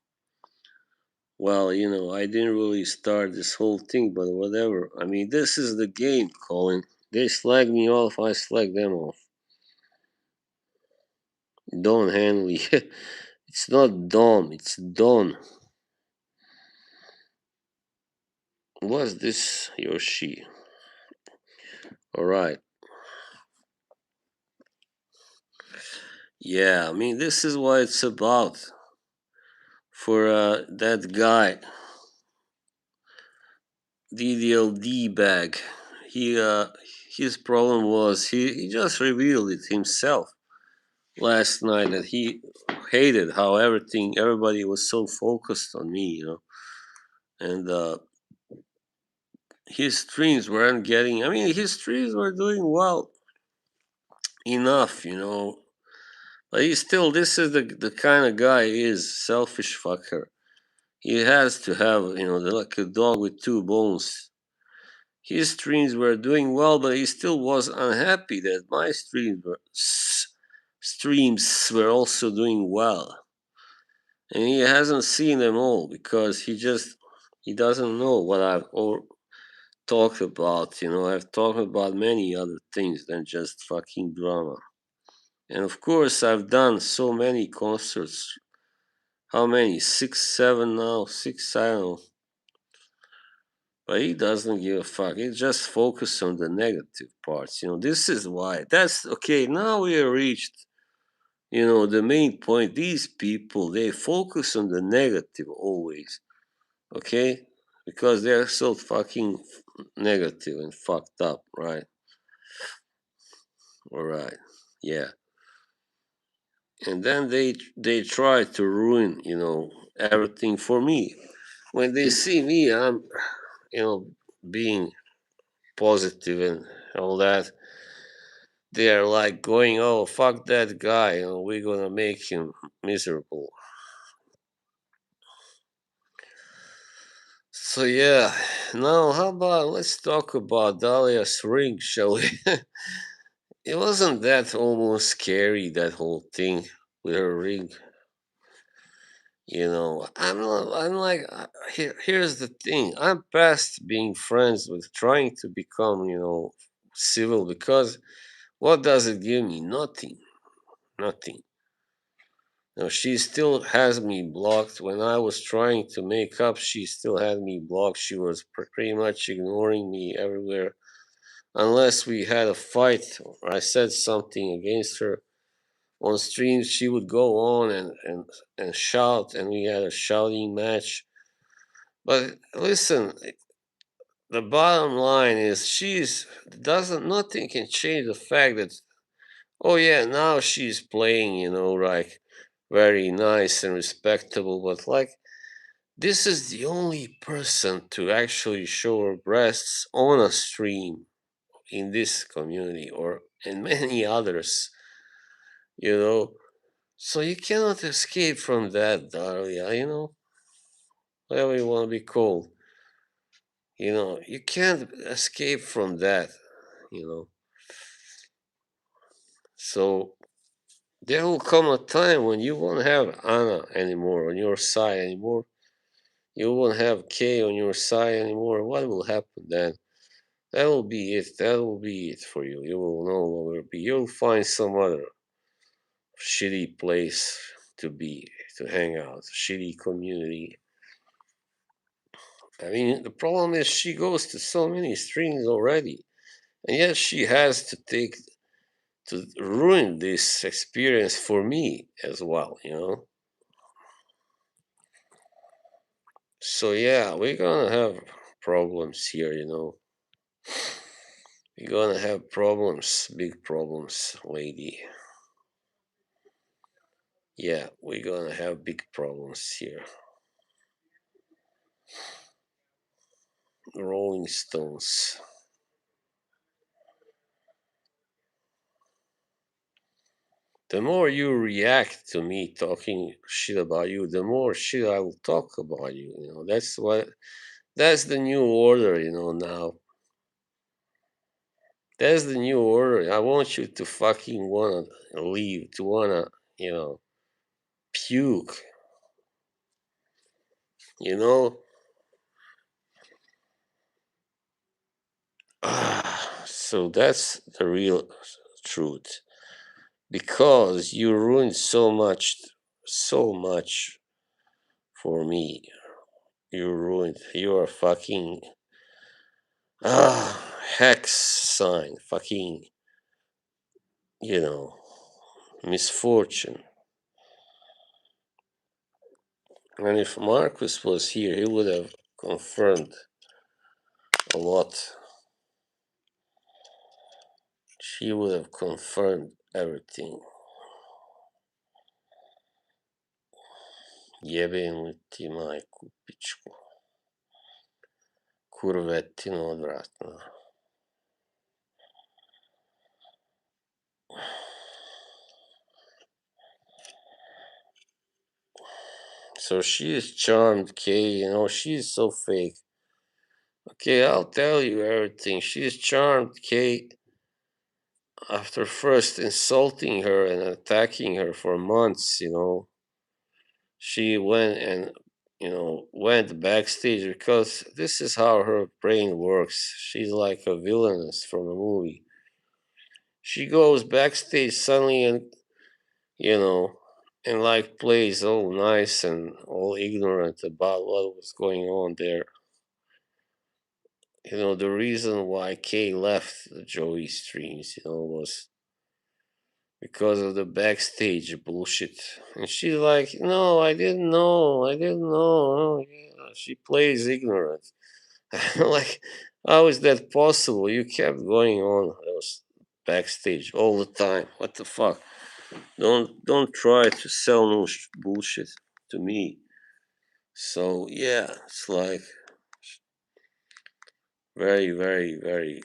Well, I didn't really start this whole thing, but whatever. I mean, this is the game, Colin. They slag me off, I slag them off. Don Henley. It's not Dom, it's Don. What's this, Yoshi? Alright. Yeah, I mean, this is what it's about. For that guy, DDLD bag. He his problem was he just revealed it himself last night that he hated how everybody was so focused on me. And his streams weren't getting. I mean, his streams were doing well enough. But he still, this is the kind of guy he is, selfish fucker. He has to have, like a dog with two bones. His streams were doing well, but he still was unhappy that my streams were also doing well, and he hasn't seen them all because he doesn't know what I've all talked about. I've talked about many other things than just fucking drama. And of course, I've done so many concerts. How many? Six, seven now? Six, I don't know. But he doesn't give a fuck. He just focuses on the negative parts. This is why. That's okay. Now we have reached, the main point. These people, they focus on the negative always. Okay? Because they're so fucking negative and fucked up, right? All right. Yeah. And then they try to ruin, everything for me. When they see me, I'm, being positive and all that, they're like going, "Oh, fuck that guy! We're gonna make him miserable." So yeah, now how about let's talk about Dahlia's ring, shall we? It wasn't that almost scary that whole thing with her ring. I'm not, I'm like here's the thing. I'm past being friends with trying to become civil because what does it give me? Nothing, nothing. No, she still has me blocked. When I was trying to make up, she still had me blocked. She was pretty much ignoring me everywhere. Unless we had a fight or I said something against her on stream, she would go on and shout, and we had a shouting match. But listen, the bottom line is she's doesn't nothing can change the fact that, oh yeah, now she's playing, like very nice and respectable, but like this is the only person to actually show her breasts on a stream in this community or in many others, you know. So you cannot escape from that, Daria, whatever you want to be called. You can't escape from that, you know. So there will come a time when you won't have Anna anymore on your side anymore. You won't have K on your side anymore. What will happen then? That will be it. That will be it for you. You will no longer be. You'll find some other shitty place to be, to hang out, shitty community. I mean, the problem is she goes to so many streams already, and yet she has to take to ruin this experience for me as well, you know. So yeah, we're gonna have problems here, you know. We're gonna have problems, big problems, lady. Yeah, we're gonna have big problems here. Rolling Stones. The more you react to me talking shit about you, the more shit I will talk about you. You know, that's the new order, you know, now. That's the new order. I want you to fucking wanna leave, to wanna, you know, puke, you know? So that's the real truth. Because you ruined so much for me. You ruined, you're a fucking, hex sign, fucking, you know, misfortune. And if Marcus was here, he would have confirmed a lot. She would have confirmed everything. Jebem li ti majku, pičku. Kurvetino odvratna. So she is charmed, Kay. You know, she is so fake. Okay, I'll tell you everything. She is charmed, Kay. After first insulting her and attacking her for months, you know, she went and, you know, went backstage because this is how her brain works. She's like a villainess from a movie. She goes backstage suddenly and, you know, and like plays all nice and all ignorant about what was going on there. You know, the reason why Kay left the Joey streams, you know, was because of the backstage bullshit. And she's like, no, I didn't know. I didn't know. Oh, yeah. She plays ignorant. Like, how is that possible? You kept going on those backstage all the time. What the fuck? Don't try to sell no bullshit to me. So yeah, it's like very, very, very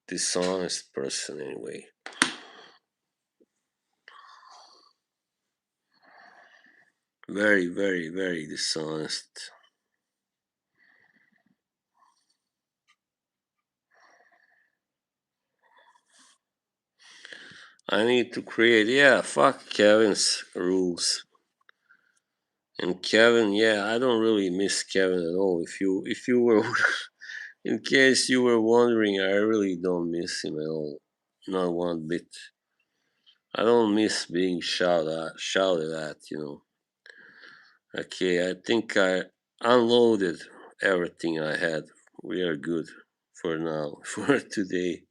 dishonest person anyway. Very, very, very dishonest. I need to create, yeah, fuck Kevin's rules. And Kevin, yeah, I don't really miss Kevin at all. If you were in case you were wondering, I really don't miss him at all. Not one bit. I don't miss being shouted at, you know. Okay, I think I unloaded everything I had. We are good for now, for today.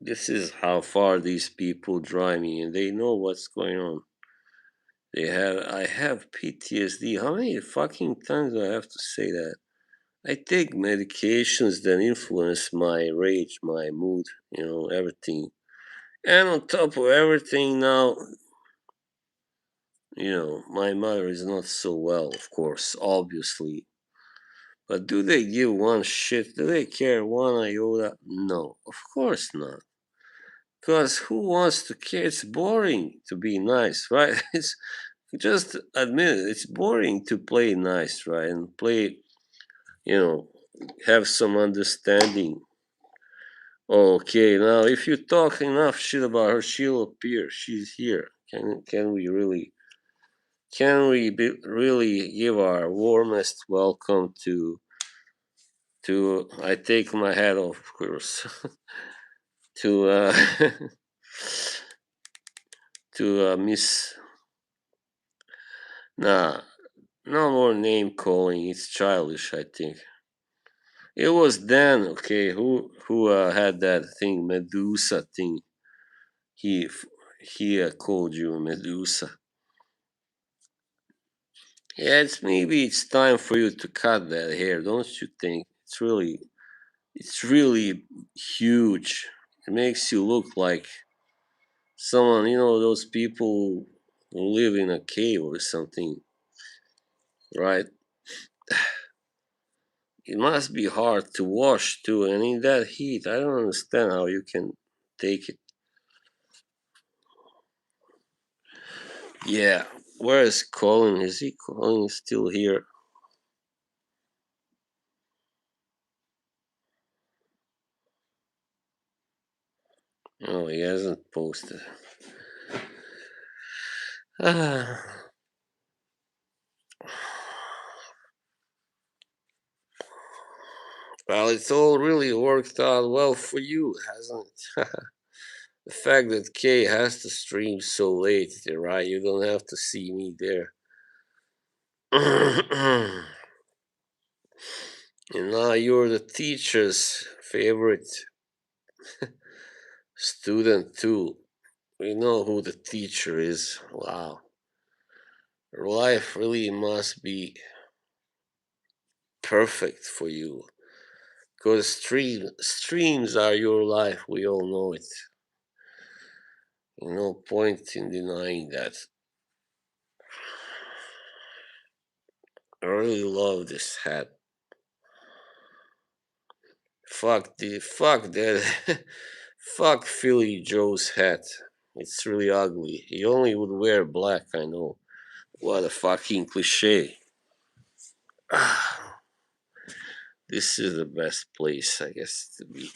This is how far these people drive me, and they know what's going on. I have PTSD. How many fucking times do I have to say that? I take medications that influence my rage, my mood, you know, everything. And on top of everything now, you know, my mother is not so well, of course, obviously. But do they give one shit? Do they care one iota? No, of course not. Because who wants to care? It's boring to be nice, right? It's just admit it. It's boring to play nice, right? And play, you know, have some understanding. Okay, now if you talk enough shit about her, she'll appear. She's here. Can we really? Can we really give our warmest welcome to I take my hat off, of course, to to Miss. Nah, no more name calling. It's childish, I think. It was Dan, okay, who had that thing, Medusa thing. He he called you Medusa. Yeah, it's time for you to cut that hair, don't you think? It's really huge. It makes you look like someone, those people who live in a cave or something, right? It must be hard to wash too, and in that heat, I don't understand how you can take it. Yeah, where is Colin? Is he Colin still here? Oh, he hasn't posted. Ah, well, it's all really worked out well for you, hasn't it? The fact that Kay has to stream so late, right? You don't have to see me there. And now you're the teacher's favorite student too. We know who the teacher is. Wow. Your life really must be perfect for you. Because streams are your life. We all know it. No point in denying that. I really love this hat. Fuck that. Fuck Philly Joe's hat. It's really ugly. He only would wear black, I know. What a fucking cliche. This is the best place, I guess, to be.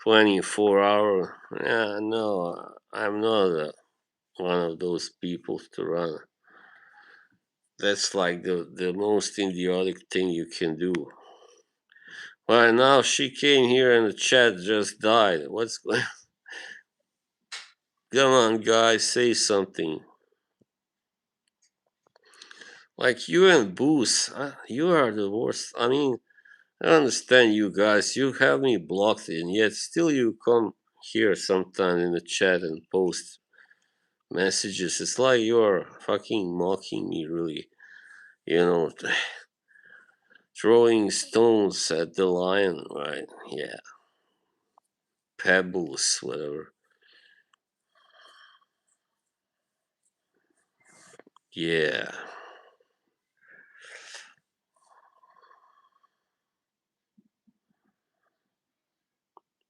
24 hour. Yeah, no, I'm not one of those people to run. That's like the most idiotic thing you can do. Well, now she came here and the chat just died. What's going? Come on, guys, say something. Like you and Boost, you are the worst. I mean, I understand you guys. You have me blocked, and yet still you come here sometime in the chat and post messages. It's like you're fucking mocking me, really. You know, throwing stones at the lion, right? Yeah, pebbles, whatever. Yeah,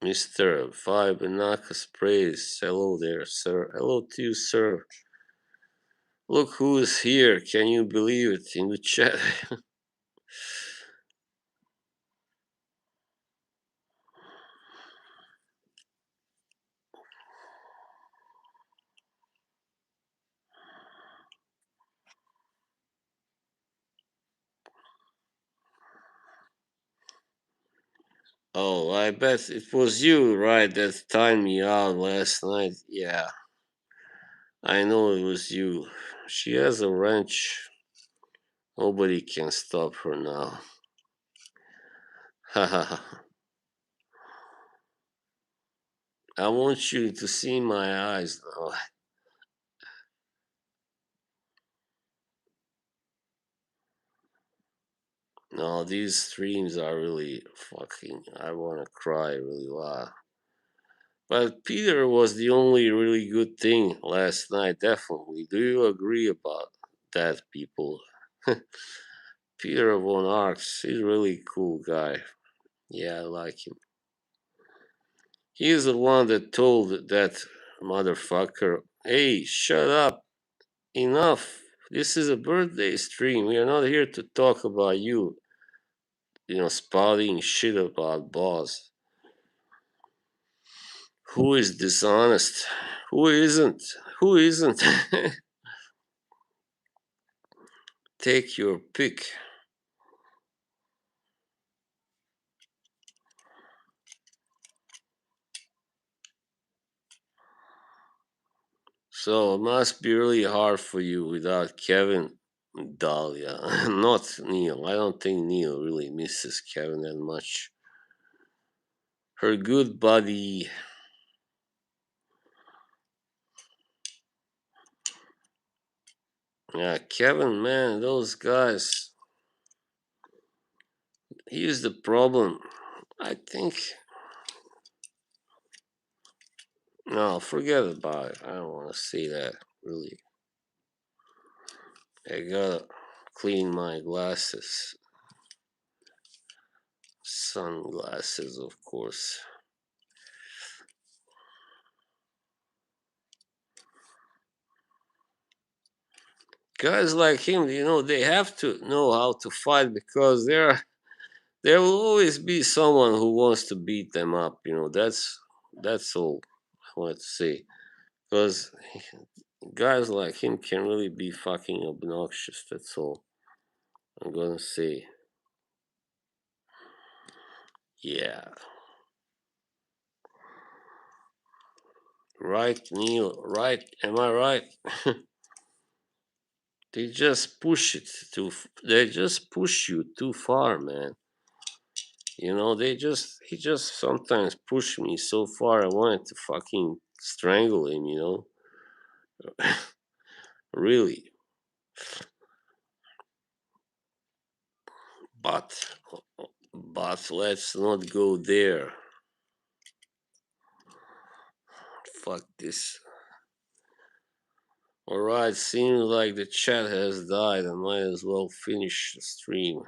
Mr. Vibenakas praise. Hello there, sir. Hello to you, sir. Look who is here. Can you believe it in the chat? Oh, I bet it was you, right, that timed me out last night. Yeah, I know it was you. She has a wrench. Nobody can stop her now. Haha. I want you to see my eyes now. No, these streams are really fucking. I wanna cry really loud. But Peter was the only really good thing last night, definitely. Do you agree about that, people? Peter von Arx, he's a really cool guy. Yeah, I like him. He's the one that told that motherfucker, hey, shut up, enough. This is a birthday stream. We are not here to talk about you, spouting shit about boss. Who is dishonest? Who isn't? Who isn't? Take your pick. So it must be really hard for you without Kevin, Dahlia. Not Neil. I don't think Neil really misses Kevin that much. Her good buddy. Yeah, Kevin, man, those guys. Here's the problem. I think. No, forget about it. I don't want to say that, really. I gotta clean my glasses. Sunglasses, of course. Guys like him, they have to know how to fight because there will always be someone who wants to beat them up. That's all I want to say. Because guys like him can really be fucking obnoxious. That's all I'm gonna say. Yeah, right, Neil. Right? Am I right? They just push it too. They just push you too far, man. He just sometimes push me so far. I wanted to fucking strangle him. Really. But, let's not go there. Fuck this. All right, seems like the chat has died. I might as well finish the stream.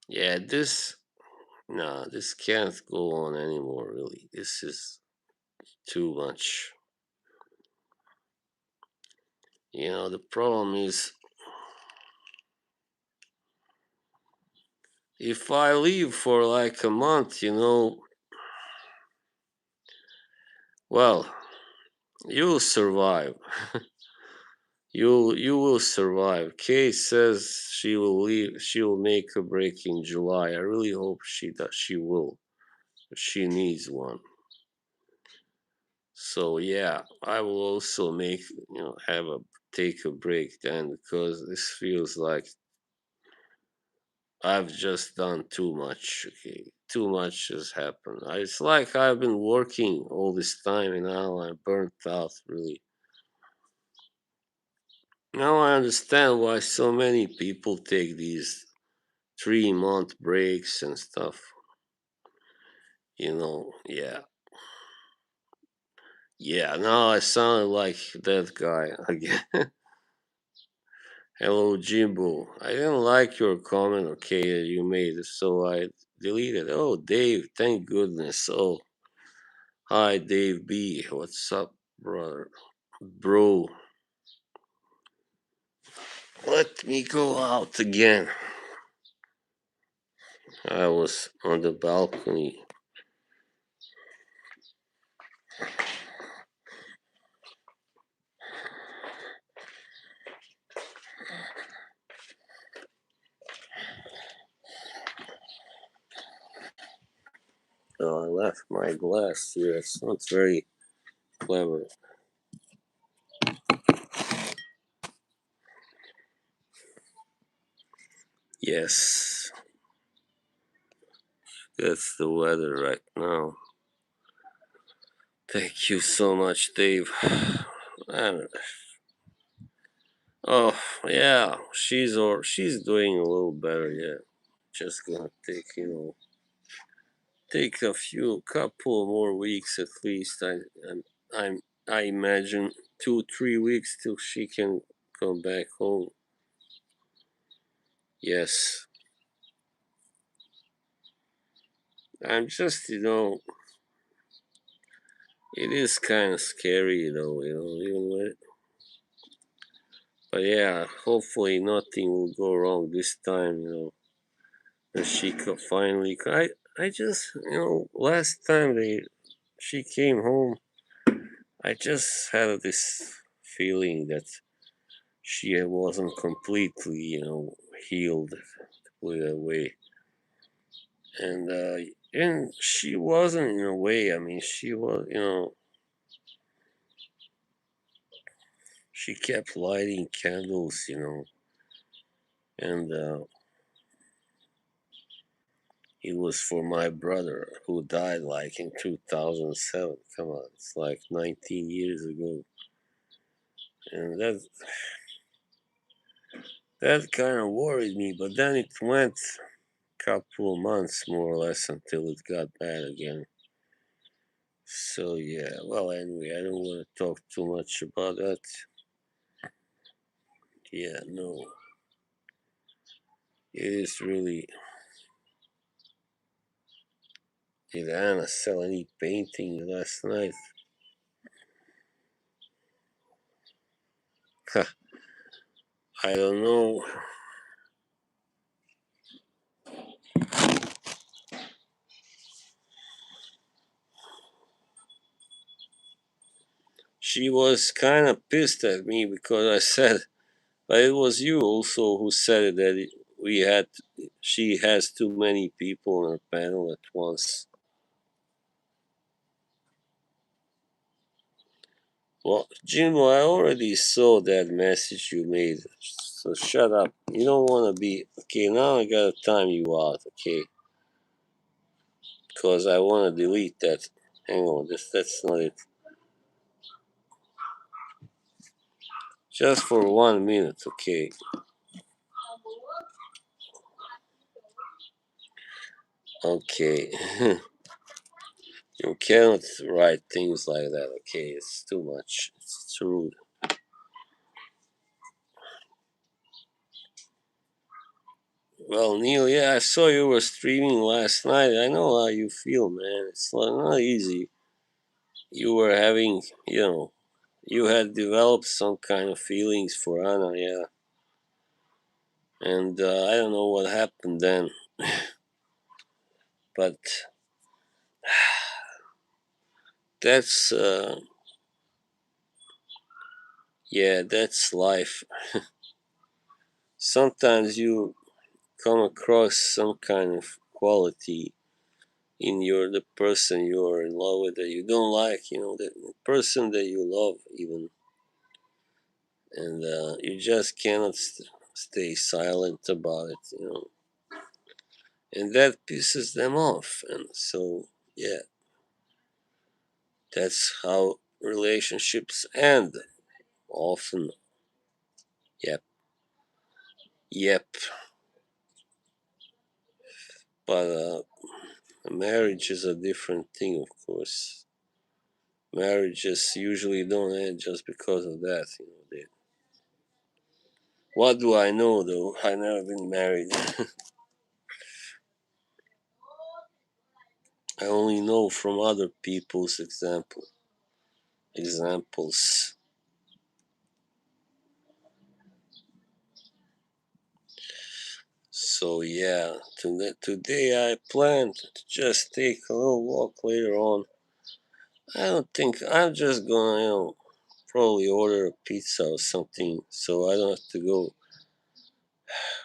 Yeah, this can't go on anymore. Really, this is too much. The problem is if I leave for like a month, well, you'll survive. You will survive. Kay says she will leave. She will make a break in July. I really hope she does. She will. She needs one. So yeah, I will also have a take a break then because this feels like I've just done too much. Okay, too much has happened. It's like I've been working all this time and now I'm burnt out. Really. Now I understand why so many people take these 3-month breaks and stuff. Yeah. Yeah, now I sound like that guy again. Hello, Jimbo. I didn't like your comment, okay, that you made, so I deleted. Oh, Dave, thank goodness. Oh, hi, Dave B. What's up, brother? Bro, let me go out again. I was on the balcony. Oh, I left my glass here. It's not very clever. Yes, that's the weather right now. Thank you so much, Dave. And, oh yeah, she's doing a little better. Yeah, just gonna take a couple more weeks at least. I'm I imagine 2 3 weeks till she can come back home. Yes, I'm just It is kind of scary, even with. But yeah, hopefully nothing will go wrong this time. And she could finally. I just, last time she came home, I just had this feeling that she wasn't completely, healed with a way, and she wasn't in a way. I mean, she was, she kept lighting candles, and it was for my brother who died like in 2007. Come on, it's like 19 years ago, and that kind of worried me. But then it went couple of months more or less until it got bad again. So yeah, well anyway, I don't want to talk too much about that. Yeah, no, it is really. Did Anna sell any painting last night? I don't know. She was kind of pissed at me because I said, but it was you also who said that we had. She has too many people on her panel at once. Well, Jim, I already saw that message you made. So shut up. You don't want to be. Okay, now I gotta time you out, okay? Because I want to delete that. Hang on, that's not it. Just for 1 minute, okay? Okay. You cannot write things like that, okay? It's too much. It's rude. Well, Neil, yeah, I saw you were streaming last night. I know how you feel, man. It's not easy. You were having, you had developed some kind of feelings for Anna, yeah. And I don't know what happened then, but that's, yeah, that's life. Sometimes you come across some kind of quality in the person you're in love with that you don't like, the person that you love, even, and you just cannot stay silent about it. And that pisses them off. And so, yeah, that's how relationships end often. Yep, yep. But marriage is a different thing, of course. Marriages usually don't end just because of that. What do I know though? I've never been married. I only know from other people's examples. So yeah, today I plan to just take a little walk later on. I don't think I'm just gonna, probably order a pizza or something, so I don't have to go.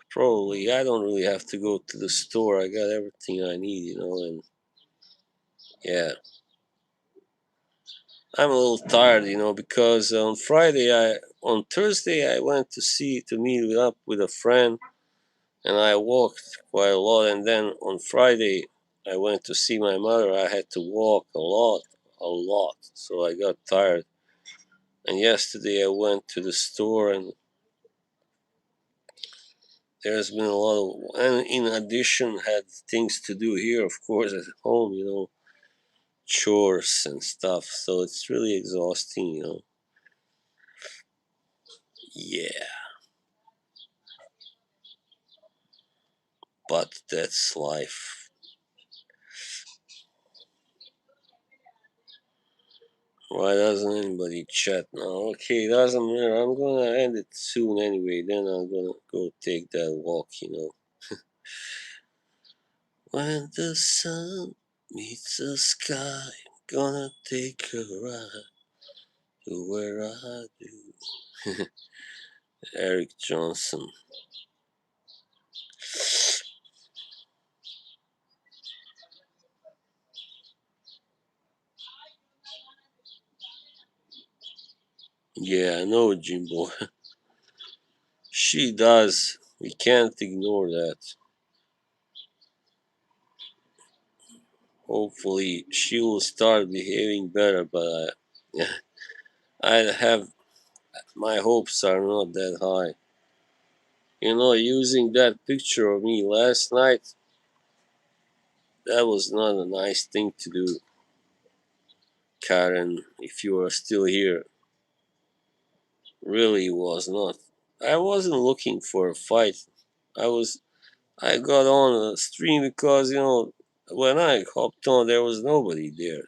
Probably I don't really have to go to the store. I got everything I need, and yeah, I'm a little tired, because on Thursday I went to meet up with a friend, and I walked quite a lot, and then on Friday I went to see my mother. I had to walk a lot, so I got tired. And yesterday I went to the store, and there's been a lot of, and in addition, had things to do here, of course, at home, chores and stuff. So it's really exhausting. Yeah, but that's life. Why doesn't anybody chat now? Okay, doesn't matter. I'm gonna end it soon anyway. Then I'm gonna go take that walk, you know. When the sun meets the sky, gonna take a ride to where I do. Eric Johnson. Yeah, I know, Jimbo. She does. We can't ignore that. Hopefully, she will start behaving better, but I have my hopes are not that high. You know, using that picture of me last night, that was not a nice thing to do, Karen. If you are still here, really was not. I wasn't looking for a fight. I was. I got on a stream because when I hopped on, there was nobody there.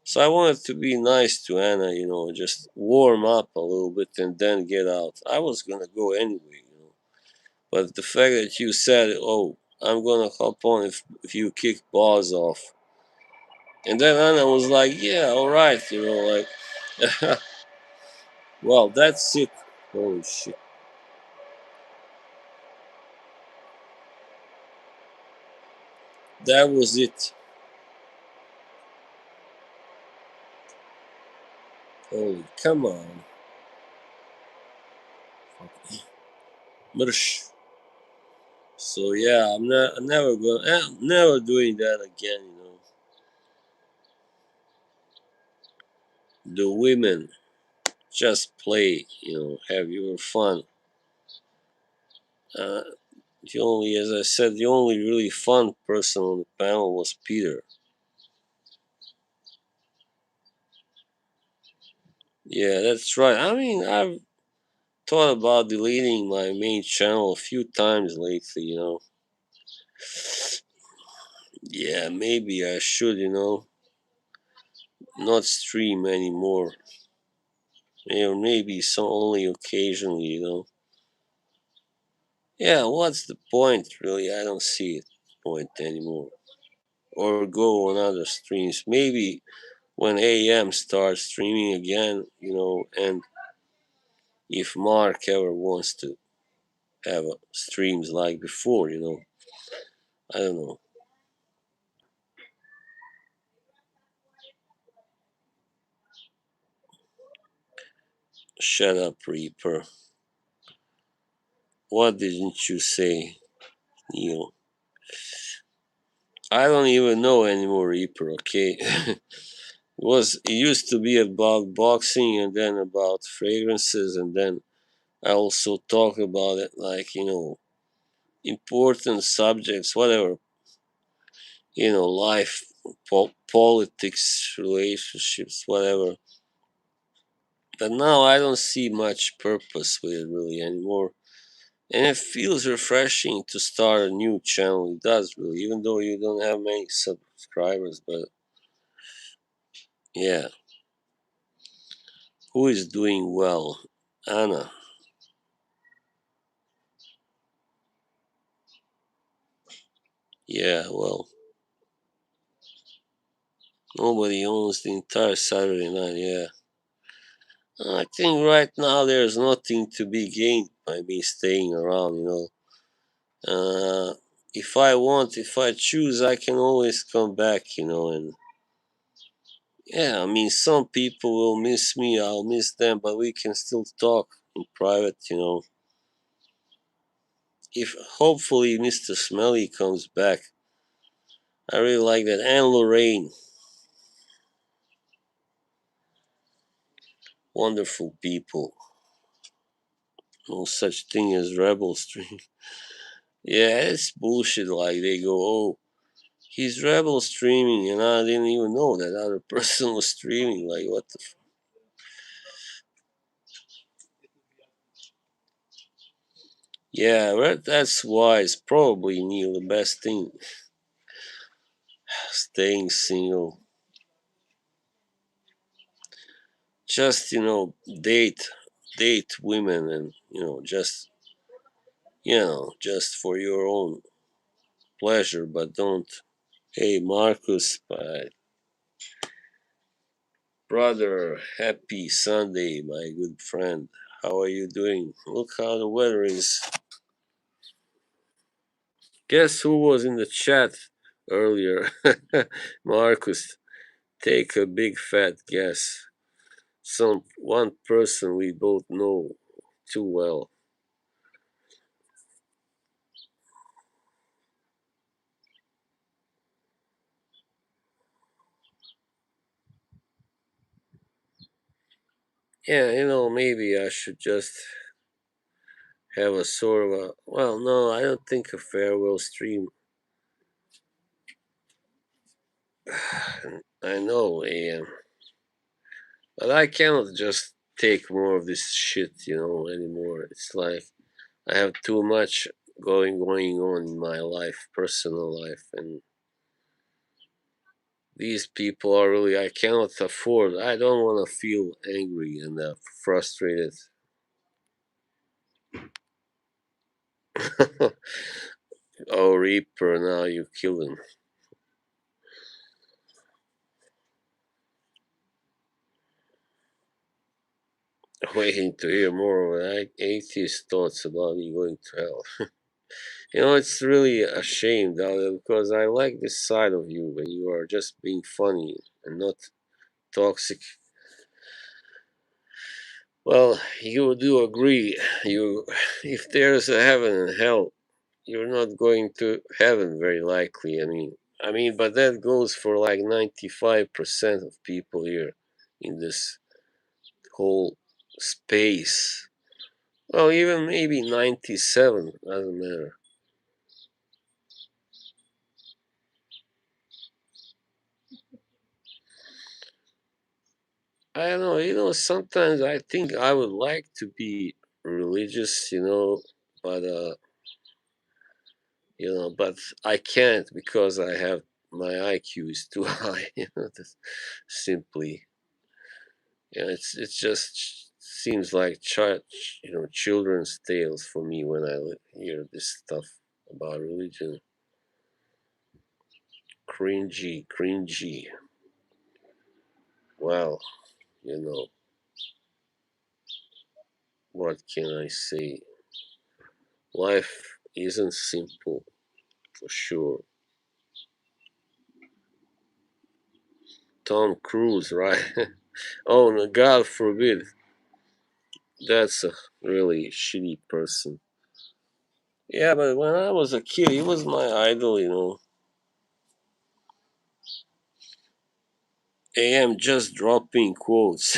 So I wanted to be nice to Anna, just warm up a little bit and then get out. I was gonna go anyway. But the fact that you said, "Oh, I'm gonna hop on if you kick balls off," and then Anna was like, "Yeah, all right," like, well, that's it. Holy shit, that was it. Holy, come on, Mrsh. So yeah, I'm never gonna, I'm never doing that again. The women just play, have your fun. Uh, the only, as I said, the only really fun person on the panel was Peter. Yeah, that's right. I mean, I've thought about deleting my main channel a few times lately. Yeah, maybe I should, not stream anymore. Maybe some only occasionally. Yeah, what's the point, really? I don't see it point anymore. Or go on other streams. Maybe when AM starts streaming again, and if Mark ever wants to have streams like before, I don't know. Shut up, Reaper. What didn't you say, Neil? I don't even know anymore, Reaper, okay? It used to be about boxing and then about fragrances, and then I also talk about it like, important subjects, whatever, life, politics, relationships, whatever. But now I don't see much purpose with it really anymore. And it feels refreshing to start a new channel. It does really, even though you don't have many subscribers. But yeah, who is doing well? Anna. Yeah, well, nobody owns the entire Saturday night. Yeah. I think right now there's nothing to be gained by me staying around. If I want, if I choose, I can always come back. And yeah, I mean, some people will miss me, I'll miss them, but we can still talk in private. If hopefully Mr. Smelly comes back, I really like that. And Lorraine, wonderful people. No such thing as rebel stream. Yeah, it's bullshit. Like they go, oh, he's rebel streaming, and I didn't even know that other person was streaming. Like, what the? Yeah, that's wise. Probably Neil. The best thing, staying single. just date women, and just for your own pleasure, but don't. Hey, Marcus, my brother, happy Sunday, my good friend. How are you doing? Look how the weather is. Guess who was in the chat earlier? Marcus, take a big fat guess. Some one person we both know too well. Yeah, maybe I should just have a sort of a. Well, no, I don't think a farewell stream. I know, but I cannot just take more of this shit, anymore. It's like I have too much going on in my life, personal life, and these people are really I cannot afford. I don't want to feel angry and frustrated. Oh, Reaper, now you kill him. Waiting to hear more of an atheist thoughts about me going to hell. It's really a shame, Dahlia, because I like this side of you when you are just being funny and not toxic. Well, you do agree. If there's a heaven and hell, you're not going to heaven very likely. But that goes for like 95% of people here in this whole space. Well, even maybe 97, doesn't matter. I don't know, sometimes I think I would like to be religious, but I can't because I have my IQ is too high, that's simply, it just seems like children's tales for me when I hear this stuff about religion. Cringy, cringy. Well, you know, what can I say? Life isn't simple for sure. Tom Cruise, right? Oh, no, God forbid. That's a really shitty person. Yeah, but when I was a kid, he was my idol. AM just dropping quotes.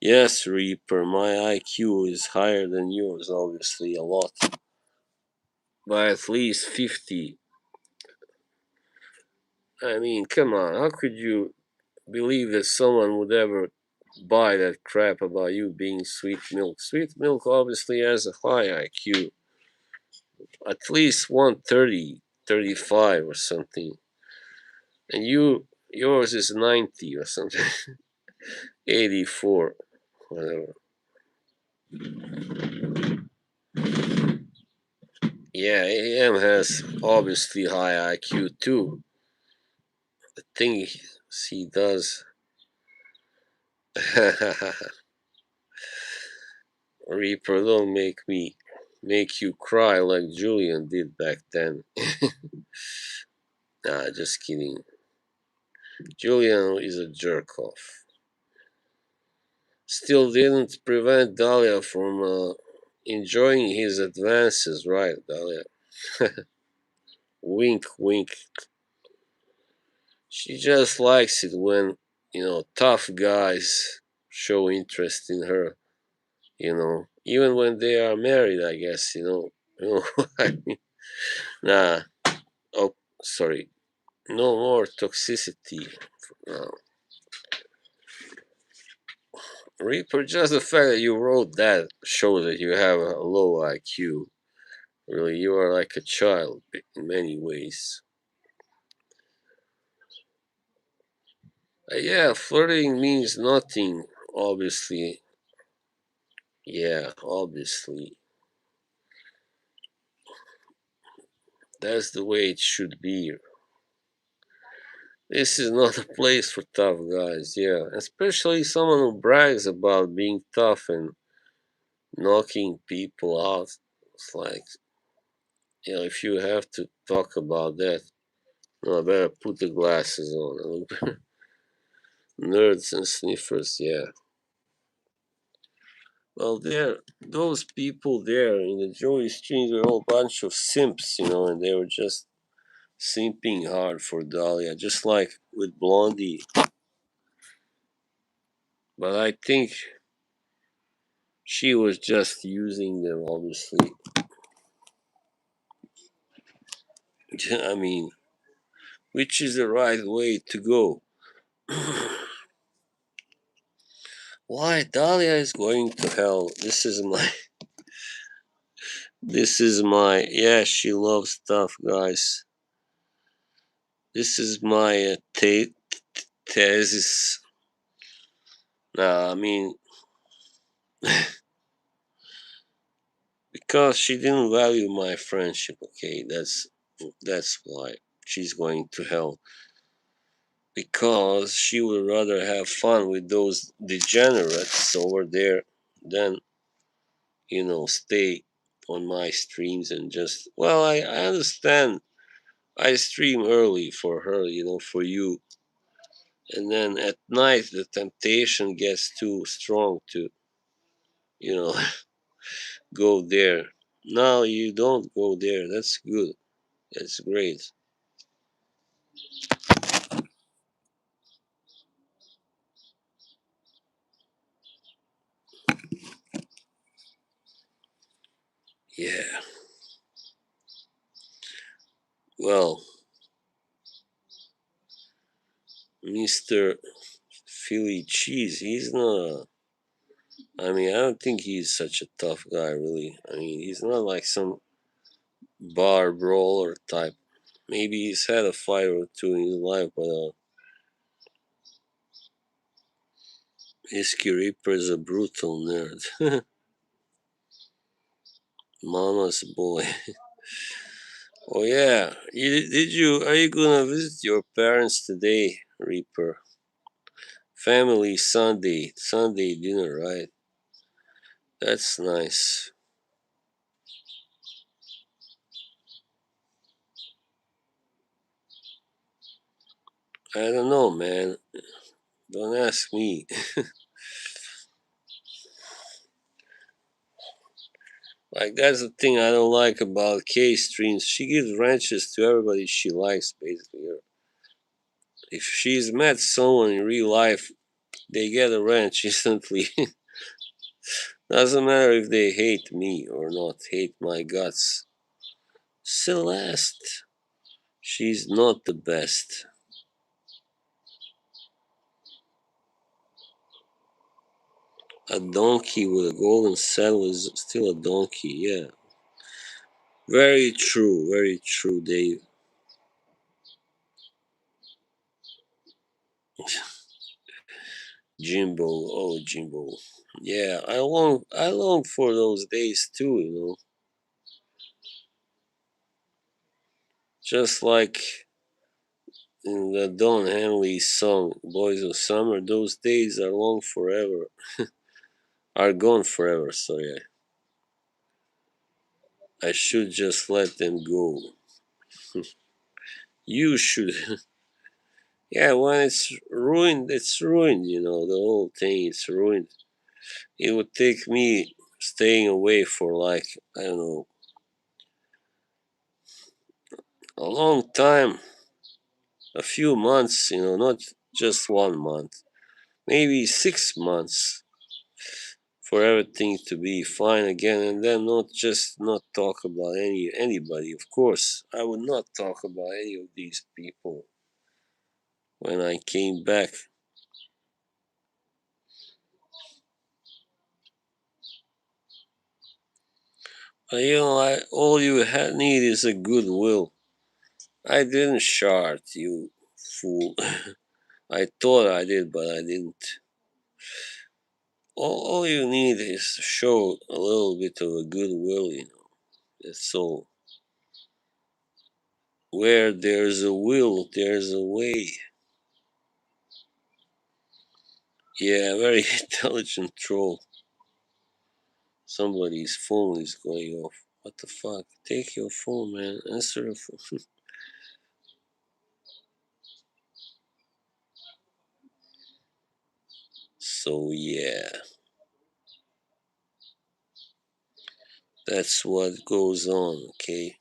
Yes, Reaper, my IQ is higher than yours, obviously, a lot. By at least 50. Come on, how could you believe that someone would ever buy that crap about you being sweet milk? Sweet milk obviously has a high IQ, at least 130, 35 or something. And yours is 90 or something, 84, whatever. Yeah, AM has obviously high IQ too. The things he does. Reaper, don't make you cry like Julian did back then. Nah, just kidding. Julian is a jerk off. Still didn't prevent Dahlia from enjoying his advances, right, Dahlia? Wink, wink. She just likes it when, tough guys show interest in her, even when they are married, I guess, You know what I mean? Nah, oh, sorry. No more toxicity. Uh, Reaper, just the fact that you wrote that shows that you have a low IQ. Really, you are like a child in many ways. Yeah, flirting means nothing, obviously. Yeah, obviously. That's the way it should be. This is not a place for tough guys, yeah. Especially someone who brags about being tough and knocking people out. It's like, if you have to talk about that, no, I better put the glasses on. Nerds and sniffers, yeah. Well, those people there in the Joey streams were all a bunch of simps, and they were just simping hard for Dahlia, just like with Blondie. But I think she was just using them, obviously. I mean, which is the right way to go. Why Dahlia is going to hell? Yeah, she loves stuff, guys. This is my thesis. Nah, I mean, because she didn't value my friendship. Okay, that's why she's going to hell. Because she would rather have fun with those degenerates over there than stay on my streams and just, well, I understand. I stream early for her, for you, and then at night the temptation gets too strong to you know go there. Now you don't go there. That's good. That's great. Yeah. Well, Mr. Philly Cheese, he's not. I mean, I don't think he's such a tough guy, really. I mean, he's not like some bar brawler type. Maybe he's had a fight or two in his life, but Whiskey Ripper is a brutal nerd. Mama's boy. Oh yeah, did you? Are you gonna visit your parents today, Reaper? Family Sunday dinner, right? That's nice. I don't know, man. Don't ask me. Like that's the thing I don't like about K streams. She gives wrenches to everybody she likes, basically. If she's met someone in real life, they get a wrench instantly. Doesn't matter if they hate me or not, hate my guts. Celeste, she's not the best. A donkey with a golden saddle is still a donkey, yeah. Very true, Dave. Jimbo, oh Jimbo. Yeah, I long for those days too. Just like in the Don Henley song Boys of Summer, those days are long forever. Are gone forever, so yeah. I should just let them go. You should. Yeah, when it's ruined, the whole thing is ruined. It would take me staying away for like, I don't know, a long time, a few months, not just 1 month, maybe 6 months for everything to be fine again, and then not talk about anybody. Of course, I would not talk about any of these people when I came back. All you need is a goodwill. I didn't shart, you fool. I thought I did, but I didn't. All you need is to show a little bit of a goodwill, you know. That's all. Where there's a will, there's a way. Yeah, very intelligent troll. Somebody's phone is going off. What the fuck? Take your phone, man. Answer the phone. So yeah, that's what goes on. Okay.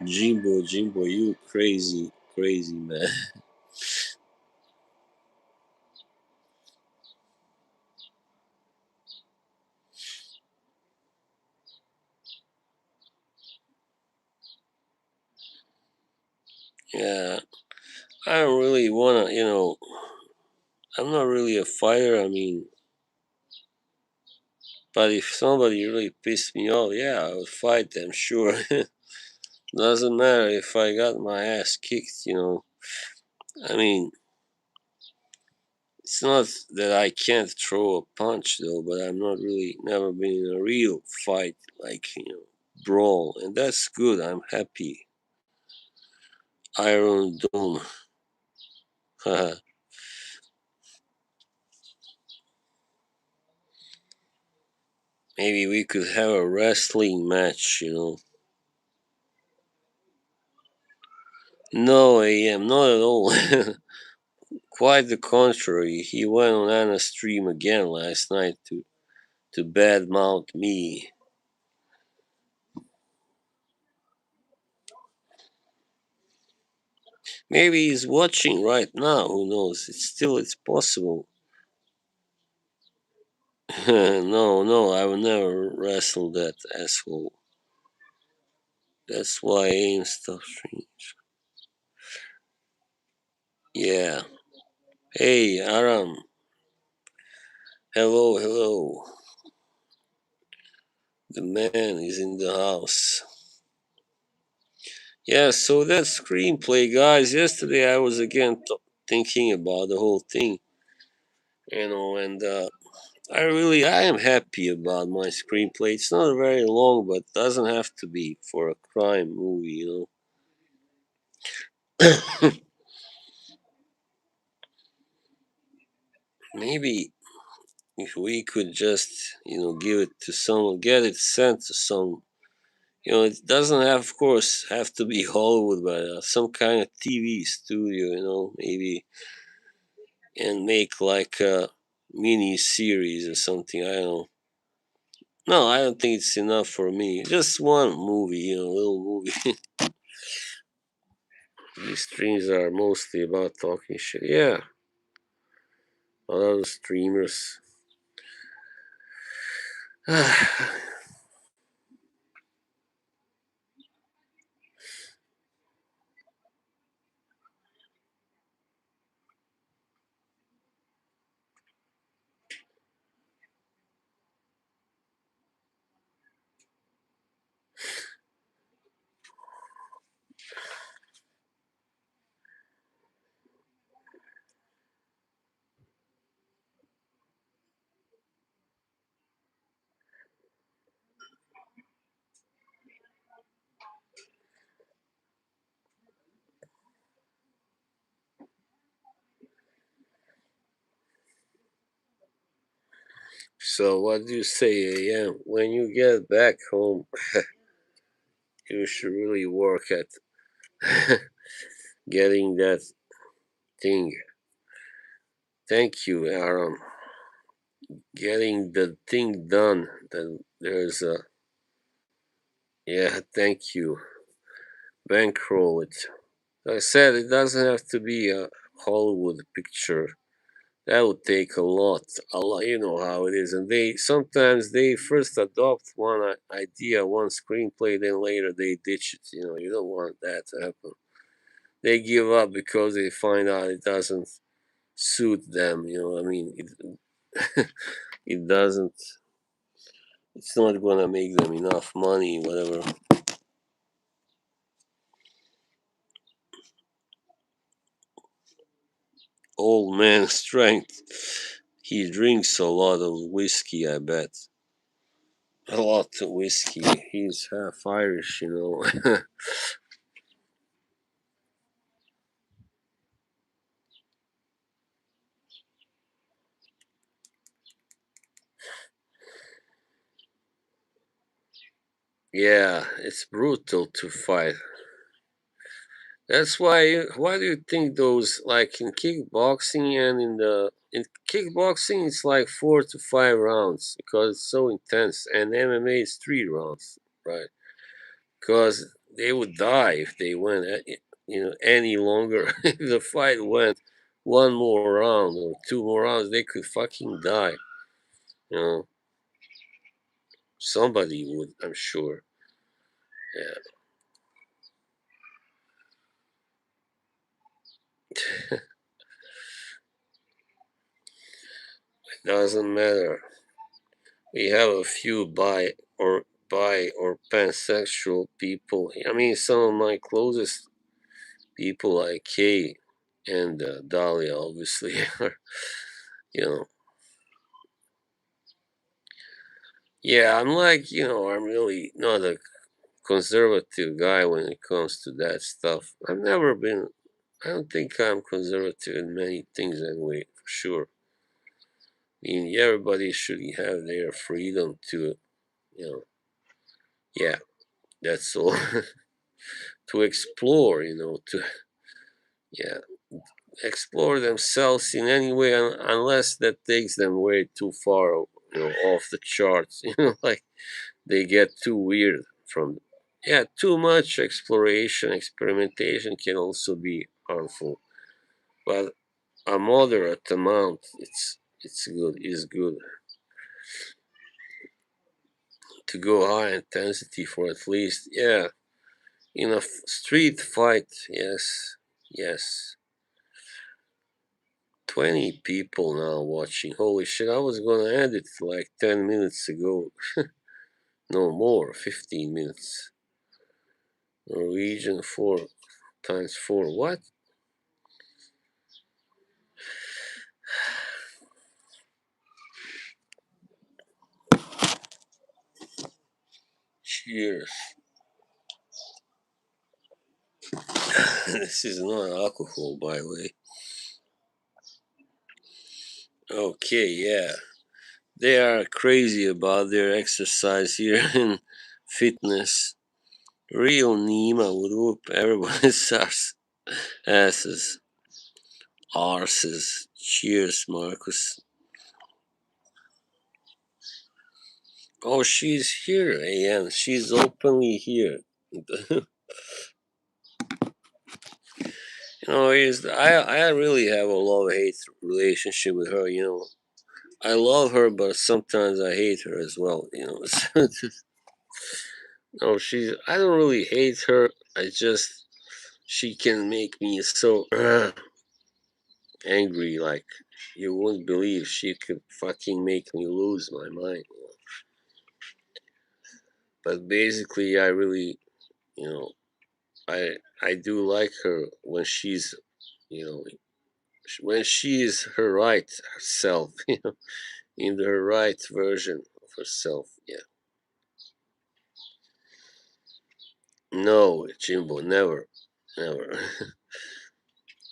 Jimbo, you crazy, crazy man. Yeah, I don't really wanna, you know. I'm not really a fighter. I mean, but if somebody really pissed me off, yeah, I would fight them. Sure. Doesn't matter if I got my ass kicked. You know. I mean, it's not that I can't throw a punch though, but I'm not really never been in a real fight like brawl, and that's good. I'm happy. Iron Dome. Maybe we could have a wrestling match. No, I am not at all. Quite the contrary. He went on Anna's stream again last night to badmouth me. Maybe he's watching right now. Who knows? It's possible. No, I will never wrestle that asshole. That's why I ain't stuff strange. Yeah. Hey, Aram. Hello, hello. The man is in the house. Yeah, so that screenplay, guys. Yesterday I was again thinking about the whole thing, and I am happy about my screenplay. It's not very long, but doesn't have to be for a crime movie. Maybe if we could just give it to someone, get it sent to some. It doesn't have, of course, have to be Hollywood, but some kind of TV studio. Maybe and make like a mini series or something. I don't know. No, I don't think it's enough for me. Just one movie, little movie. These streams are mostly about talking shit. Yeah, a lot of streamers. So, what do you say, AM? When you get back home, you should really work at getting that thing. Thank you, Aaron. Getting the thing done. Then there's a yeah. Thank you. Bankroll it. Like I said, it doesn't have to be a Hollywood picture. That would take a lot, a lot. You know how it is, and they sometimes they first adopt one idea, one screenplay, then later they ditch it. You know, you don't want that to happen. They give up because they find out it doesn't suit them. You know, I mean, it doesn't. It's not gonna make them enough money, whatever. Old man strength. He drinks a lot of whiskey, I bet. A lot of whiskey. He's half Irish, you know. Yeah, it's brutal to fight. That's why. Why do you think those like in kickboxing and in kickboxing it's like 4 to 5 rounds because it's so intense, and MMA is 3 rounds, right? Because they would die if they went, any longer. If the fight went one more round or 2 more rounds, they could fucking die. You know, somebody would, I'm sure. Yeah, doesn't matter. We have a few bi or pansexual people. I mean, some of my closest people like Kay and Dahlia, obviously, are, you know. Yeah, I'm like, I'm really not a conservative guy when it comes to that stuff. I've never been. I don't think I'm conservative in many things anyway, for sure. I mean, everybody should have their freedom to, you know, yeah, that's all. To explore, yeah, explore themselves in any way, unless that takes them way too far, off the charts. Like they get too weird from. Yeah, too much exploration, experimentation can also be harmful. But a moderate amount, it's good. Is good to go high intensity for at least, yeah, in a street fight. Yes, yes. 20 people now watching. Holy shit! I was gonna end it like 10 minutes ago. No more. 15 minutes. Norwegian 4 times 4. What? Cheers. This is not alcohol, by the way. Okay, yeah. They are crazy about their exercise here in fitness. Real Nima would whoop everybody's asses, arses. Cheers, Marcus. Oh, she's here, AM. She's openly here. I really have a love hate relationship with her. I love her, but sometimes I hate her as well. No, I don't really hate her. I just she can make me so angry. Like you wouldn't believe she could fucking make me lose my mind. But basically, I really, you know, I do like her when she's, you know, when she is her right self. In her right version of herself. Yeah. No, Jimbo, never, never.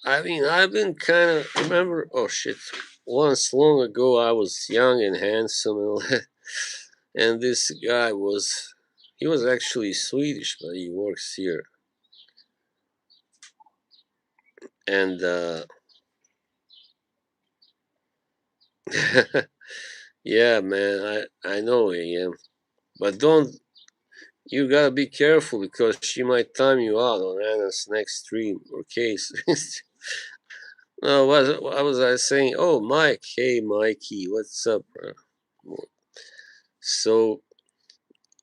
I mean, I've been kind of remember. Oh shit! Once long ago, I was young and handsome, and this guy he was actually Swedish, but he works here. And yeah, man, I know I am, but don't you gotta be careful because she might time you out on Anna's next stream or case. No, what was I saying? Oh, Mike. Hey, Mikey. What's up, bro? So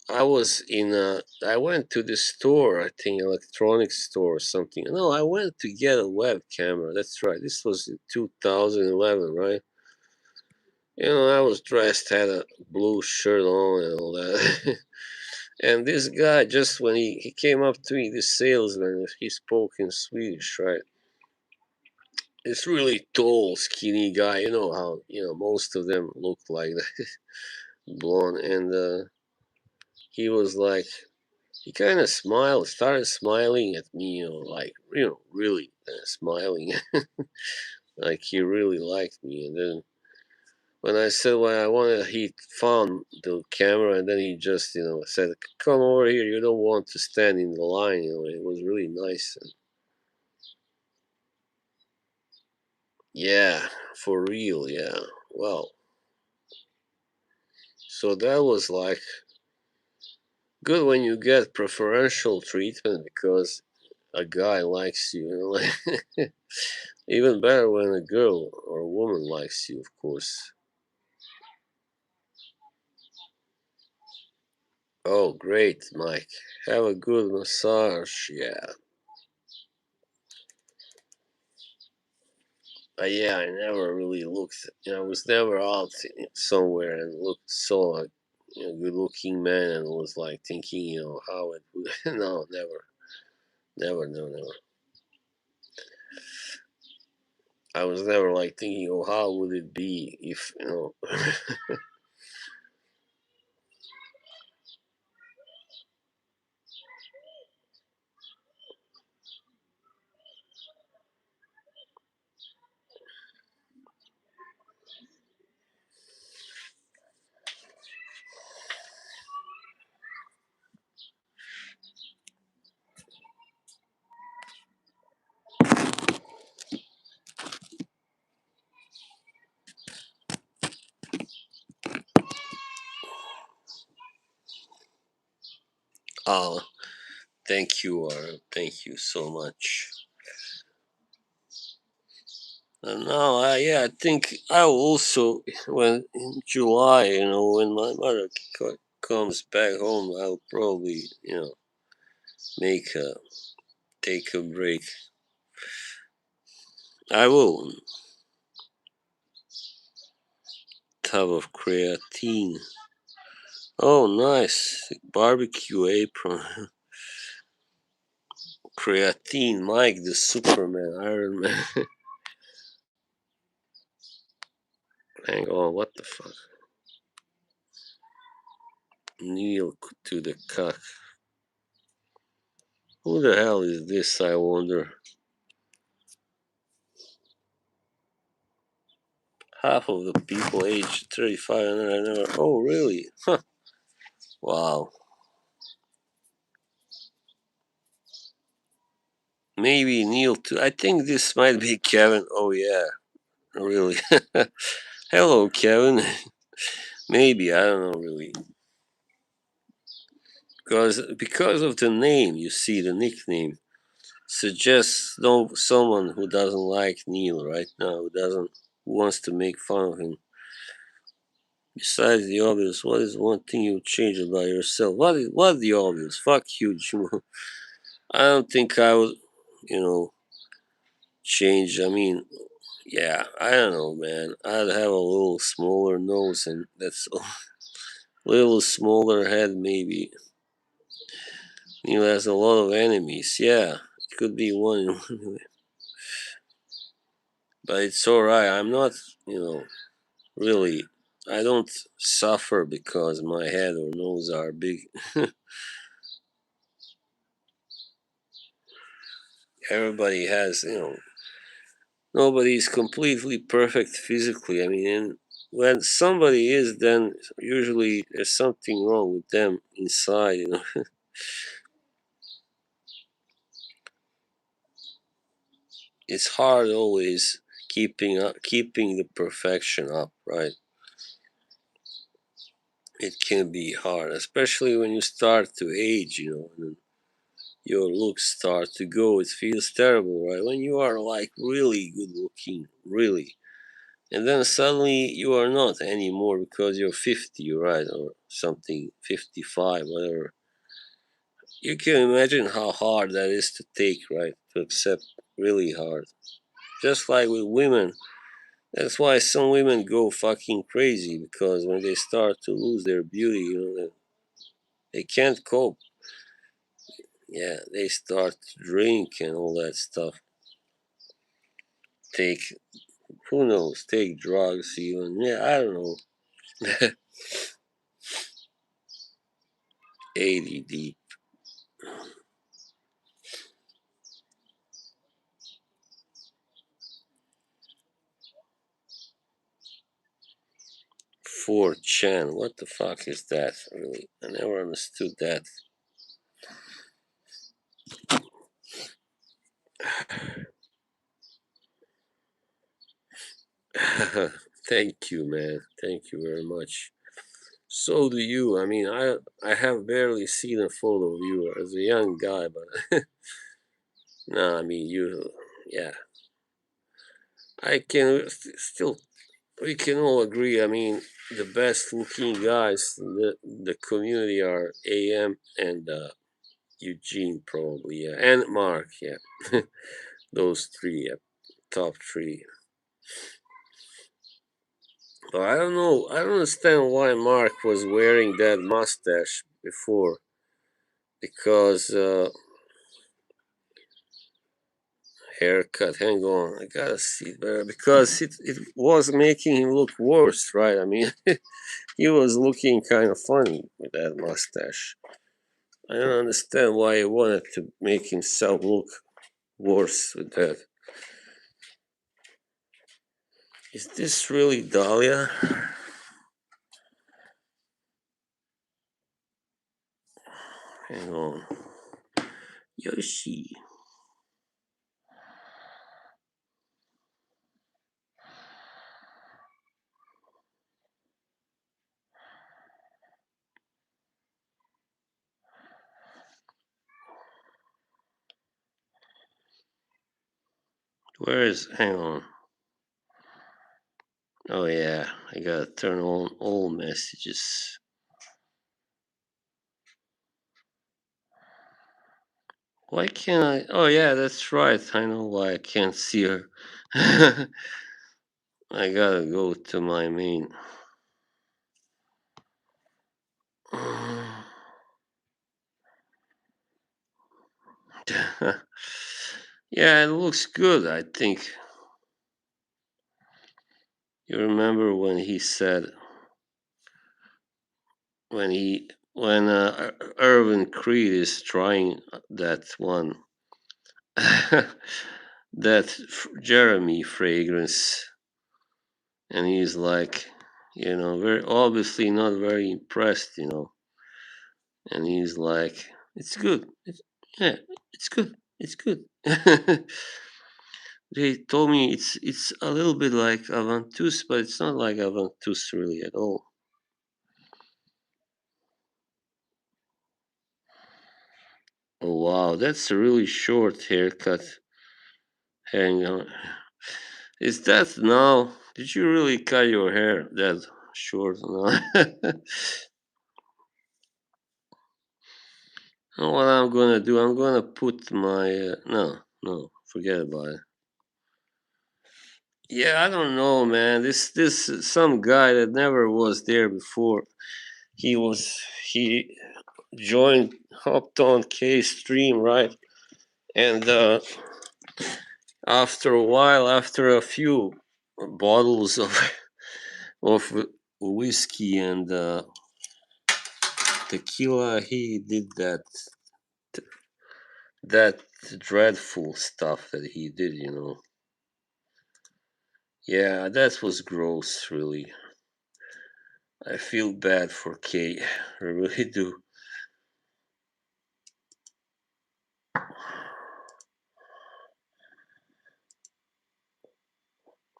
I went to the store, I think electronics store or something. No, I went to get a web camera. That's right. This was in 2011, right? I was dressed, had a blue shirt on and all that. And this guy, just when he came up to me, this salesman, he spoke in Swedish, right? This really tall, skinny guy. You know how, most of them look like that, blonde. And he was like, he kind of smiled, started smiling at me, like, really smiling, like he really liked me. And then when I said what I wanted, he found the camera, and then he just, said, "Come over here. You don't want to stand in the line." It was really nice. And yeah, for real. Yeah. Well, so that was like good when you get preferential treatment because a guy likes you. Like, even better when a girl or a woman likes you, of course. Oh, great, Mike. Have a good massage. Yeah. Yeah, I never really looked. I was never out somewhere and saw a good looking man and was like thinking, how it would. No, never. Never, no, never. I was never like thinking, oh, how would it be if, oh, thank you, thank you so much. No, yeah, I think I will also, when in July, when my mother comes back home, I'll probably, make a take a break. I will. Tub of creatine. Oh, nice barbecue apron. Creatine, Mike, the Superman, Iron Man. Hang on, what the fuck? Kneel to the cock. Who the hell is this? I wonder. Half of the people aged 35 and I never. Oh, really? Huh. Wow. Maybe Neil too. I think this might be Kevin. Oh yeah, really. Hello, Kevin. Maybe I don't know really, because of the name. You see, the nickname suggests no someone who doesn't like Neil right now, who wants to make fun of him. Besides the obvious, what is one thing you would change about yourself? What the obvious? Fuck you, Jimo. I don't think I would, you know, change. I mean, yeah, I don't know, man. I'd have a little smaller nose, and that's a little smaller head, maybe. Neil has a lot of enemies. Yeah, it could be one in one, but it's alright. I'm not, you know, really. I don't suffer because my head or nose are big. Everybody has, nobody is completely perfect physically. I mean, and when somebody is, then usually there's something wrong with them inside. It's hard always keeping the perfection up, right? It can be hard, especially when you start to age, and your looks start to go, it feels terrible, right? When you are like really good looking, really, and then suddenly you are not anymore because you're 50, right, or something, 55, whatever. You can imagine how hard that is to take, right? To accept, really hard. Just like with women, that's why some women go fucking crazy because when they start to lose their beauty, they can't cope. Yeah, they start to drink and all that stuff. Take, who knows, take drugs even. Yeah, I don't know. ADD. For chan. What the fuck is that, really? I never understood that. Thank you, man. Thank you very much. So do you. I mean, I have barely seen a photo of you as a young guy, but no, I mean you. Yeah, I can still. We can all agree. I mean, the best looking guys in the community are AM and Eugene, probably, yeah, and Mark. Yeah, those three, yeah, top three. But I don't know. I don't understand why Mark was wearing that mustache before because haircut. Hang on, I gotta see it better because it was making him look worse, right? I mean, he was looking kind of funny with that mustache. I don't understand why he wanted to make himself look worse with that. Is this really Dahlia? Hang on, Yoshi. Where is? Hang on. Oh yeah, I gotta turn on all messages. Why can't I? Oh yeah, that's right. I know why I can't see her. I gotta go to my main. Yeah, it looks good. I think you remember when he said when Irvin Creed is trying that one Jeremy fragrance, and he's like, very obviously not very impressed, and he's like, it's good, yeah, it's good, it's good. They told me it's a little bit like Aventus, but it's not like Aventus really at all. Oh wow, that's a really short haircut. Hang on, is that now? Did you really cut your hair that short now? Know what I'm gonna do? I'm gonna put my no, forget about it. Yeah, I don't know, man. This some guy that never was there before. He joined hopped on K stream, right? And after a while, after a few bottles of of whiskey and tequila, he did that dreadful stuff that he did. Yeah, that was gross, really. I feel bad for Kate. I really do.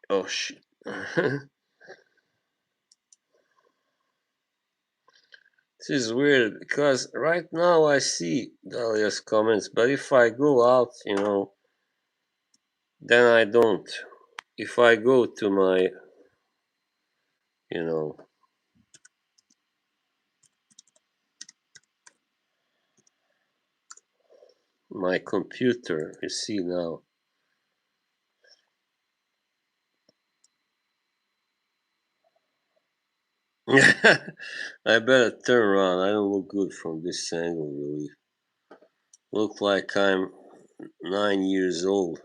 Oh shit. This is weird because right now I see Dahlia's comments, but if I go out, then I don't. If I go to you know, my computer, you see now. I better turn around. I don't look good from this angle, really. Look like I'm 9 years old.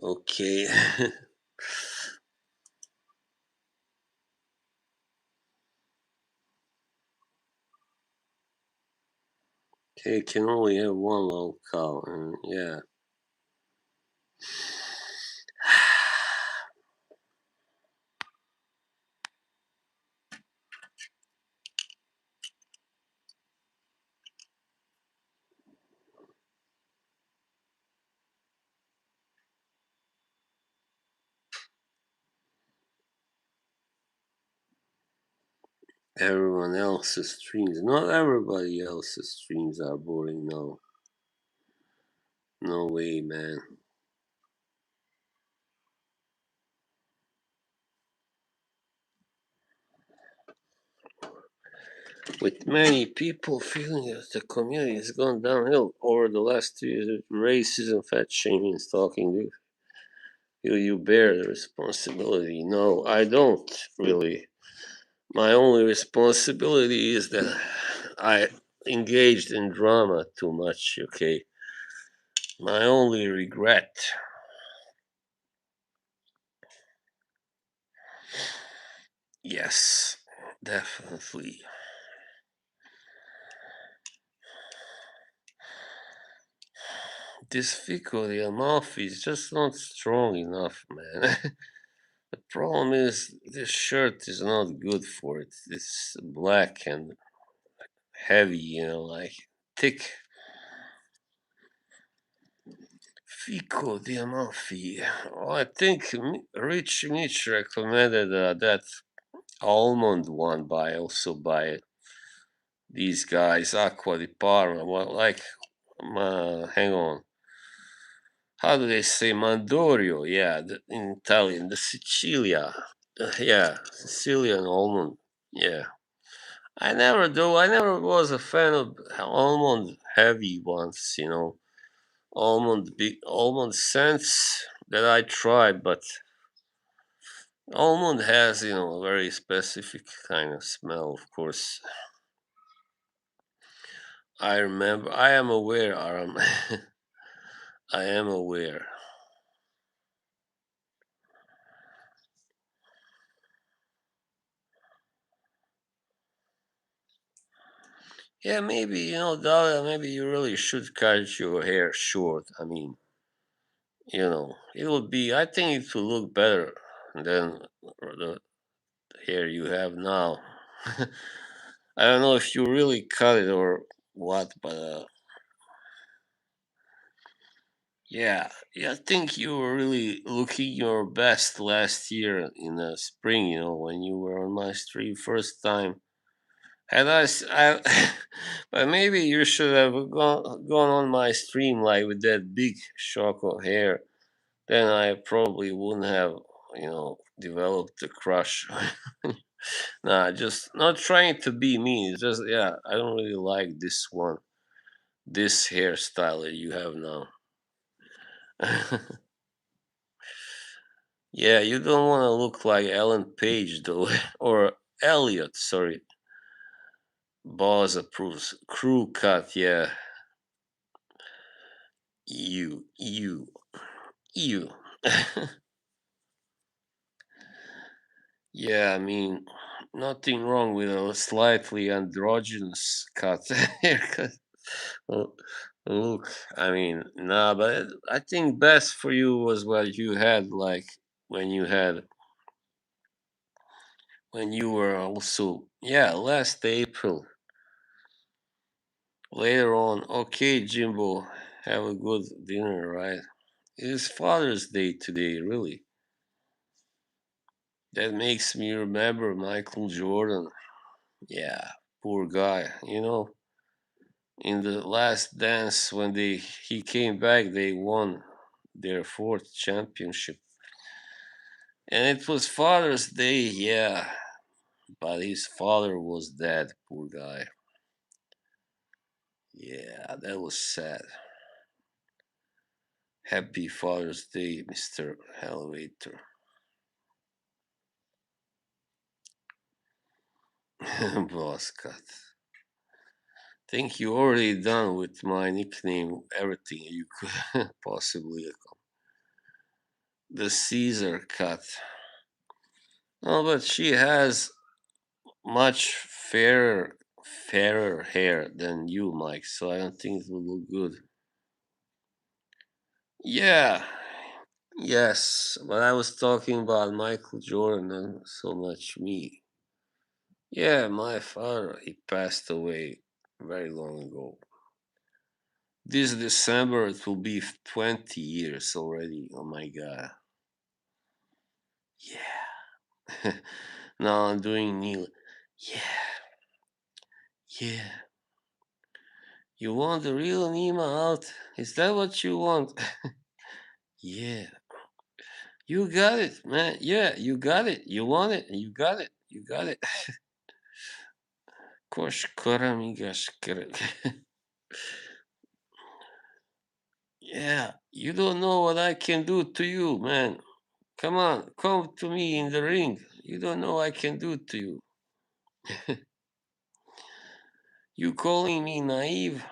Okay. Okay, can only have one long cow. And yeah. Everyone else's streams. Not everybody else's streams are boring. No. No way, man. With many people feeling that the community has gone downhill over the last 2 years with racism, fat shaming, stalking, do you bear the responsibility? No, I don't really. My only responsibility is that I engaged in drama too much, okay? My only regret. Yes, definitely. This Fico de Amalfi is just not strong enough, man. The problem is this shirt is not good for it. It's black and heavy, like thick. Fico di Amalfi. Oh, I think Rich Mitch recommended that almond one also by these guys, Aqua di Parma. Well, like, hang on. How do they say Mandorio? Yeah, in Italian, the Sicilia. Yeah, Sicilian almond. Yeah. I never was a fan of almond heavy ones, almond scents that I tried, but almond has, a very specific kind of smell, of course. I remember, I am aware, Aram. I am aware. Yeah, maybe, Dahlia, maybe you really should cut your hair short. I mean, it would be, I think it will look better than the hair you have now. I don't know if you really cut it or what, but yeah, I think you were really looking your best last year in the spring. When you were on my stream first time. And but maybe you should have gone on my stream like with that big shock of hair. Then I probably wouldn't have, developed a crush. Nah, just not trying to be mean. It's just, yeah, I don't really like this one, this hairstyle that you have now. Yeah, you don't want to look like Ellen Page though, or Elliot. Sorry, boss approves. Crew cut. Yeah, you. You. Yeah, I mean, nothing wrong with a slightly androgynous cut haircut. Well, look, I mean, nah, but I think best for you was what you had, like when you had when you were also, yeah, last April. Later on, okay, Jimbo, have a good dinner, right? It's Father's Day today, really. That makes me remember Michael Jordan. Yeah, poor guy. In the last dance when he came back, they won their fourth championship. And it was Father's Day, yeah. But his father was dead, poor guy. Yeah, that was sad. Happy Father's Day, Mr. Elevator. Boss cut. Think you already done with my nickname, everything you could possibly. The Caesar cut. No, but she has much fairer hair than you, Mike, so I don't think it will look good. Yeah, yes, but I was talking about Michael Jordan, not so much me. Yeah, my father, he passed away very long ago. This December it will be 20 years already. Oh my god. Yeah. Now I'm doing Neil. Yeah, yeah. You want the real Nima out? Is that what you want? Yeah. You got it, man. Yeah, you got it. You want it. You got it. You got it. Kosh koramigash Yeah, you don't know what I can do to you, man. Come on, come to me in the ring. You don't know I can do to you. You calling me naive?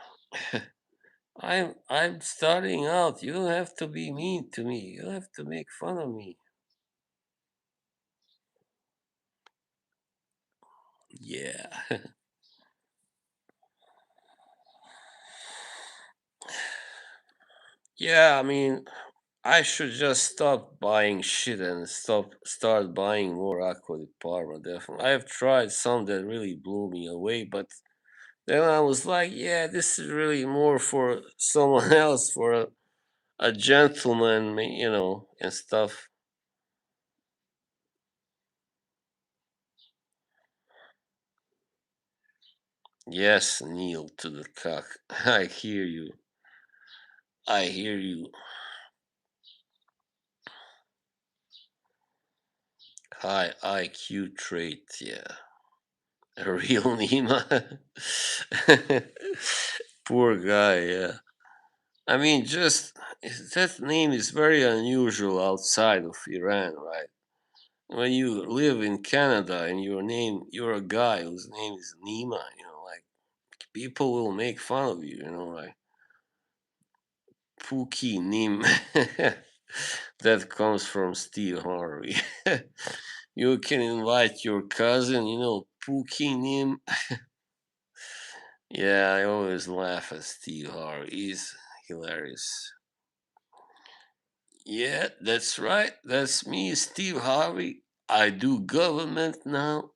I'm starting out. You don't have to be mean to me. You don't have to make fun of me. Yeah. Yeah, I mean, I should just stop buying shit and start buying more Aqua di Parma, definitely. I have tried some that really blew me away, but then I was like, yeah, this is really more for someone else, for a gentleman, and stuff. Yes, kneel to the cock. I hear you. I hear you. High IQ trait, yeah. A real Nima. Poor guy, yeah. I mean, just that name is very unusual outside of Iran, right? When you live in Canada and you're a guy whose name is Nima, like people will make fun of you, like Pookie Nim. That comes from Steve Harvey. You can invite your cousin, Pookie Nim. Yeah, I always laugh at Steve Harvey. He's hilarious. Yeah, that's right. That's me, Steve Harvey. I do government now.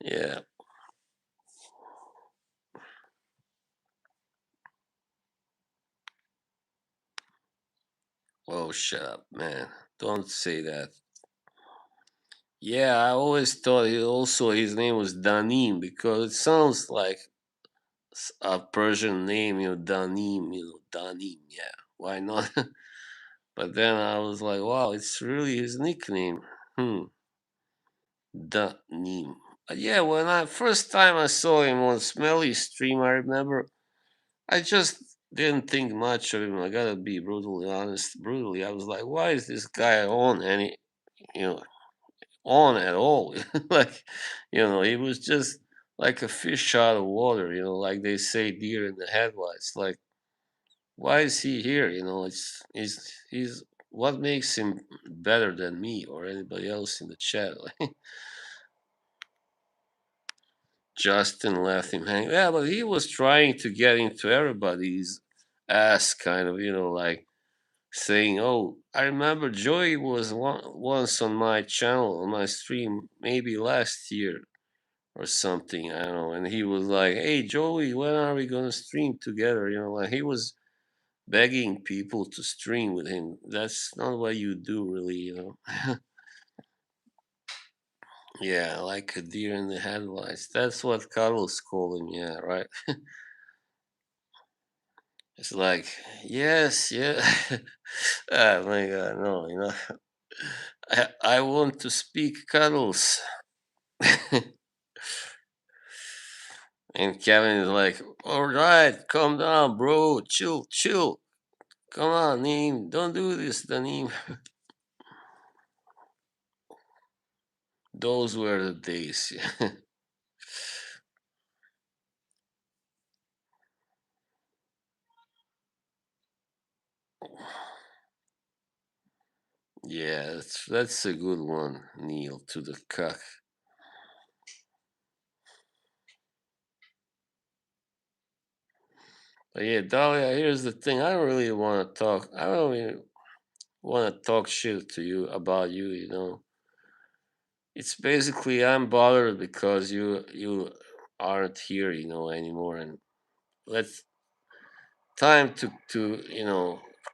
Yeah. Oh, shut up, man. Don't say that. Yeah, I always thought his name was Danim because it sounds like a Persian name, Danim, Danim. Yeah, why not? But then I was like, wow, it's really his nickname. Hmm, Danim. Yeah, when I first time I saw him on Smelly stream, I remember I just didn't think much of him. I gotta be brutally honest. Brutally, I was like, why is this guy on any, you know, on at all? Like, he was just like a fish out of water. Like they say, deer in the headlights. Like, why is he here? He's what makes him better than me or anybody else in the chat? Justin left him hanging. Yeah, but he was trying to get into everybody's ass, kind of, like saying, "Oh, I remember Joey was once on my channel, on my stream, maybe last year, or something. I don't know. And he was like, "Hey, Joey, when are we gonna stream together?" You know, like he was begging people to stream with him. That's not what you do, really. You know. Yeah, like a deer in the headlights. That's what Carlos called him. Yeah, right. It's like, yes, yeah. Oh my God, no, you know, I want to speak Carlos. And Kevin is like, all right, calm down, bro, chill, chill. Come on, Neem, don't do this, Danim. Those were the days. Yeah, that's a good one, Neil, to the cock. But yeah, Dahlia, here's the thing. I don't really want to talk. I don't really want to talk shit to you about you. You know, it's basically I'm bothered because you aren't here. You know anymore, and let's time to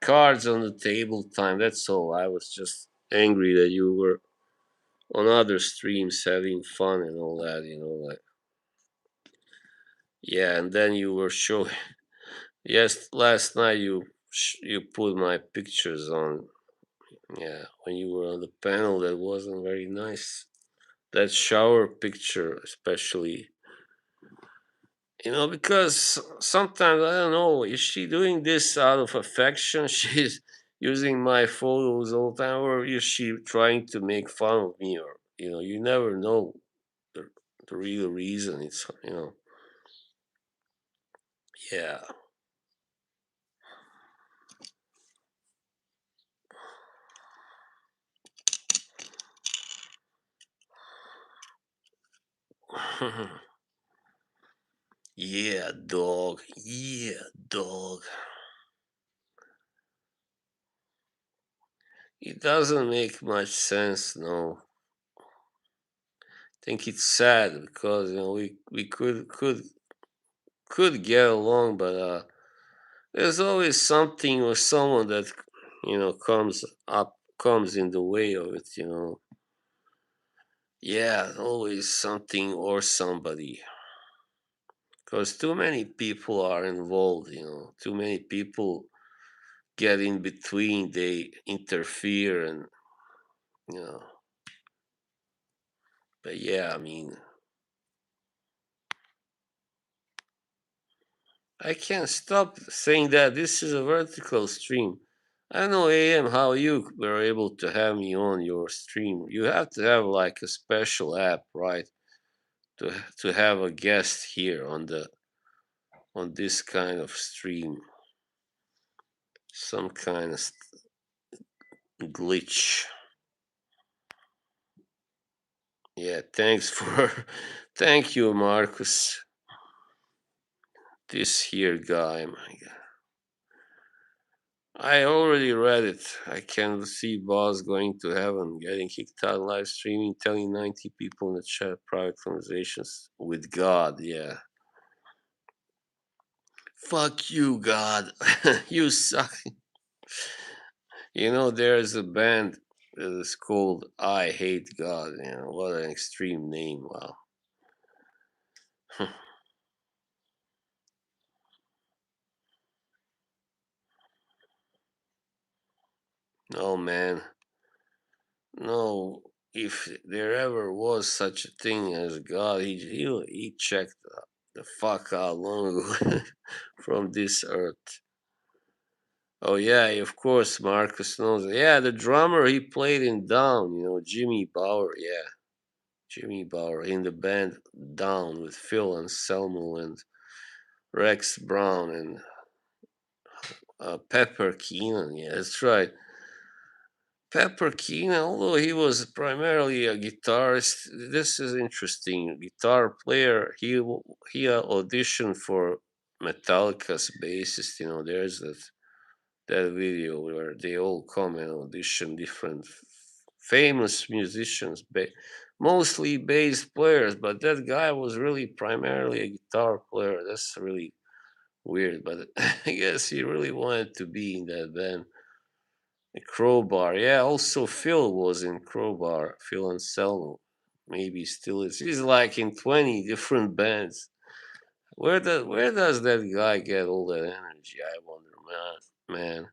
cards on the table time. That's all. I was just angry that you were on other streams having fun and all that. You know, like yeah, and then you were showing. Yes, last night you put my pictures on. Yeah, when you were on the panel, that wasn't very nice. That shower picture, especially, because sometimes I don't know, is she doing this out of affection? She's using my photos all the time, or is she trying to make fun of me? Or, you never know the, the real reason. Yeah. Yeah, dog. Yeah, dog. It doesn't make much sense, no. Think it's sad because we could get along, but there's always something or someone that comes in the way of it. Yeah, always something or somebody. Because too many people are involved. Too many people get in between. They interfere, and you know. But yeah, I mean, I can't stop saying that this is a vertical stream. I don't know, AM, how you were able to have me on your stream. You have to have like a special app, right? To have a guest here on this kind of stream. Some kind of glitch. Yeah, thanks for thank you, Marcus. This here guy, my God. I already read it. I can see boss going to heaven, getting kicked out live streaming, telling 90 people in the chat private conversations with God. Yeah. Fuck you, God. You suck. There's a band that is called I Hate God. What an extreme name. Wow. No, man. No. If there ever was such a thing as God, he checked the fuck out long ago from this earth. Oh yeah, of course Marcus knows. Yeah, the drummer he played in Down, Jimmy Bauer. Yeah, Jimmy Bauer in the band Down with Phil Anselmo and Rex Brown and Pepper Keenan. Yeah, that's right. Pepper Keenan, although he was primarily a guitarist, this is interesting. Guitar player, he auditioned for Metallica's bassist. There's that video where they all come and audition different famous musicians, mostly bass players, but that guy was really primarily a guitar player. That's really weird, but I guess he really wanted to be in that band. Crowbar, yeah. Also, Phil was in Crowbar. Phil Anselmo, maybe still is. He's like in 20 different bands. Where does that guy get all that energy? I wonder, man.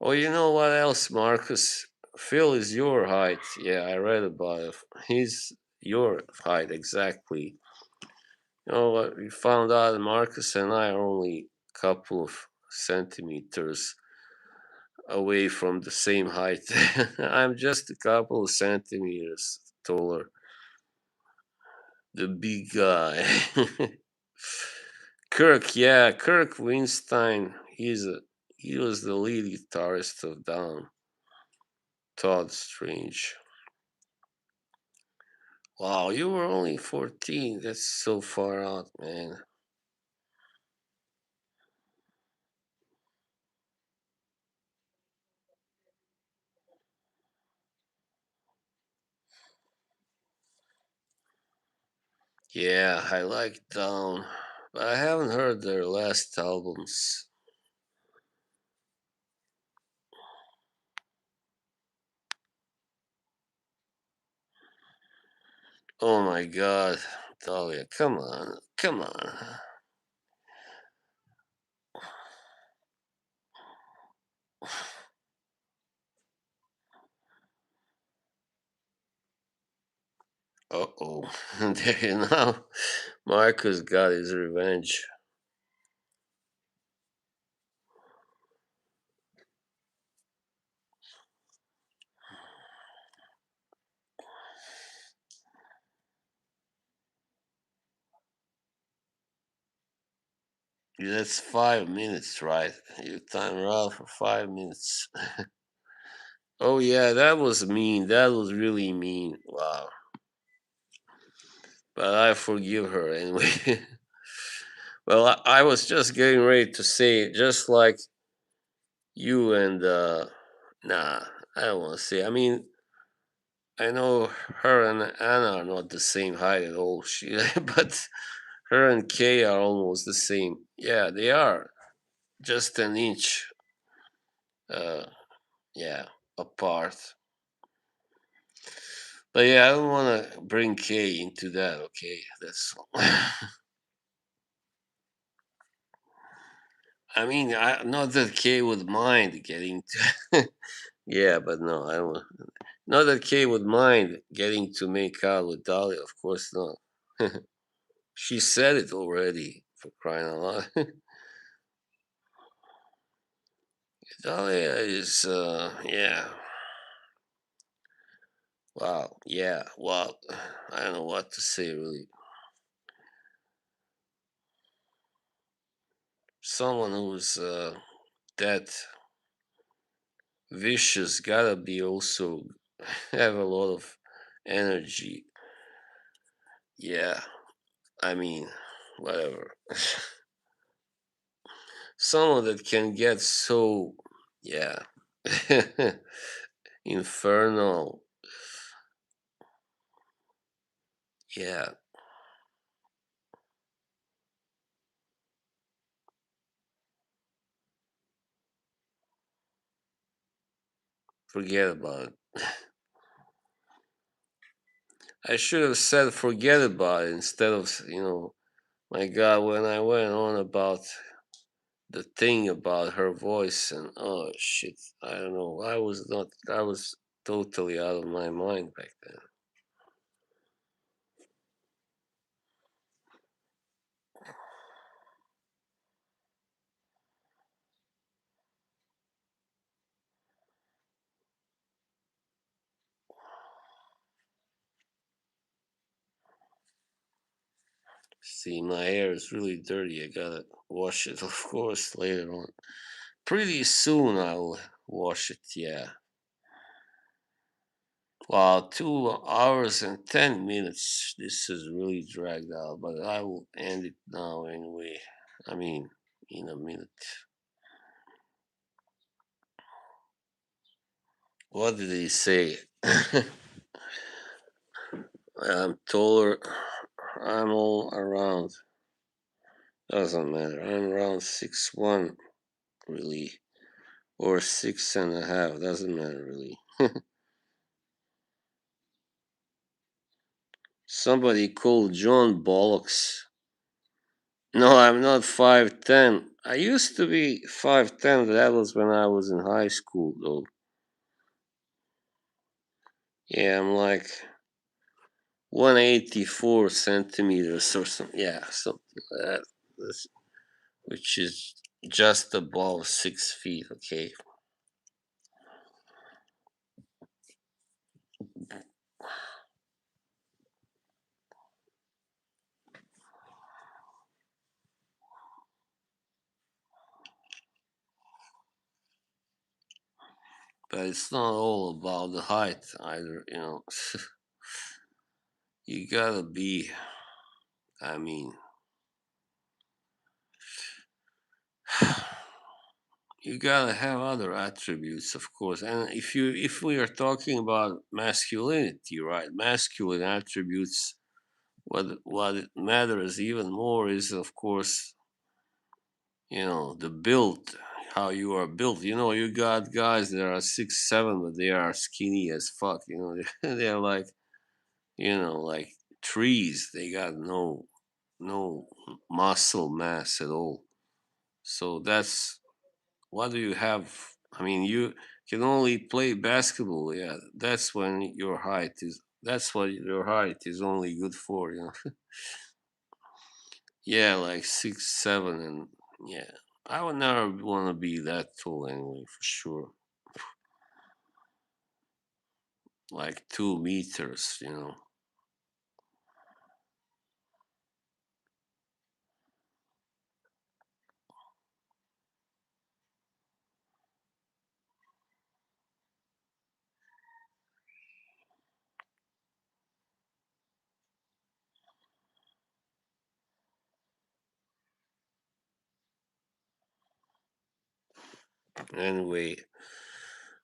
Oh, you know what else, Marcus? Phil is your height. Yeah, I read about it. He's your height exactly. You know what? We found out Marcus and I are only a couple of centimeters away from the same height. I'm just a couple of centimeters taller. The big guy. Kirk, yeah, Kirk Winstein. He was the lead guitarist of Down. Todd Strange. Wow, you were only 14. That's so far out, man. Yeah, I like Down, but I haven't heard their last albums. Oh my god, Dahlia, come on, come on. Uh oh, there you know. Marcus got his revenge. That's 5 minutes, right? You timed her out for 5 minutes. Oh yeah, that was mean. That was really mean. Wow. But I forgive her anyway. Well, I was just getting ready to say, just like you and nah, I don't want to say. I mean, I know her and Anna are not the same height at all. She, but her and Kay are almost the same. Yeah, they are just an inch. Uh, yeah, apart. But yeah, I don't want to bring Kay into that. Okay, that's. I mean, not that Kay would mind getting to. Yeah, but no, I don't. Not that Kay would mind getting to make out with Dahlia. Of course not. She said it already. For crying out loud. Dahlia is, yeah. Wow. Yeah. Well, I don't know what to say really. Someone who's that vicious gotta be also have a lot of energy. Yeah. I mean, whatever. Someone that can get so, yeah, infernal. Yeah. Forget about it. I should have said forget about it instead of, my God, when I went on about the thing about her voice and oh shit, I don't know. I was totally out of my mind back then. See, my hair is really dirty. I gotta wash it, of course, later on. Pretty soon I'll wash it, yeah. Wow, 2 hours and 10 minutes. This is really dragged out, but I will end it now anyway. I mean, in a minute. What did he say? I'm taller. I'm all around. Doesn't matter. I'm around 6'1", really, or 6.5. Doesn't matter really. Somebody called John Bollocks. No, I'm not 5'10". I used to be 5'10". That was when I was in high school, though. Yeah, I'm like 184 centimeters or something. Yeah, something like that. Which is just above 6 feet. Okay, but it's not all about the height either. You gotta be. I mean, you gotta have other attributes, of course. And if we are talking about masculinity, right? Masculine attributes. What it matters even more is, of course, the build, how you are built. You got guys that are 6'7", but they are skinny as fuck. They're like, like trees. They got no muscle mass at all. So that's what do you have? I mean, you can only play basketball. Yeah, that's when your height is. That's what your height is only good for. Yeah, like 6'7", and yeah, I would never want to be that tall anyway, for sure. Like 2 meters. Anyway,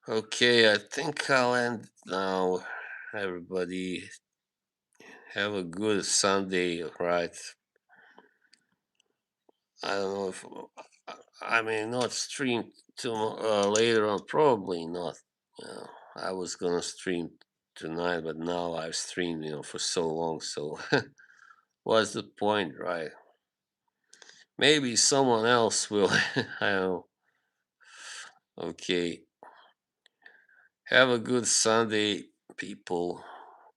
okay, I think I'll end now. Everybody, have a good Sunday, right? I don't know if I may not stream later on. Probably not. I was gonna stream tonight, but now I've streamed, for so long. So, what's the point, right? Maybe someone else will. I don't know. Okay. Have a good Sunday, people.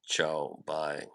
Ciao. Bye.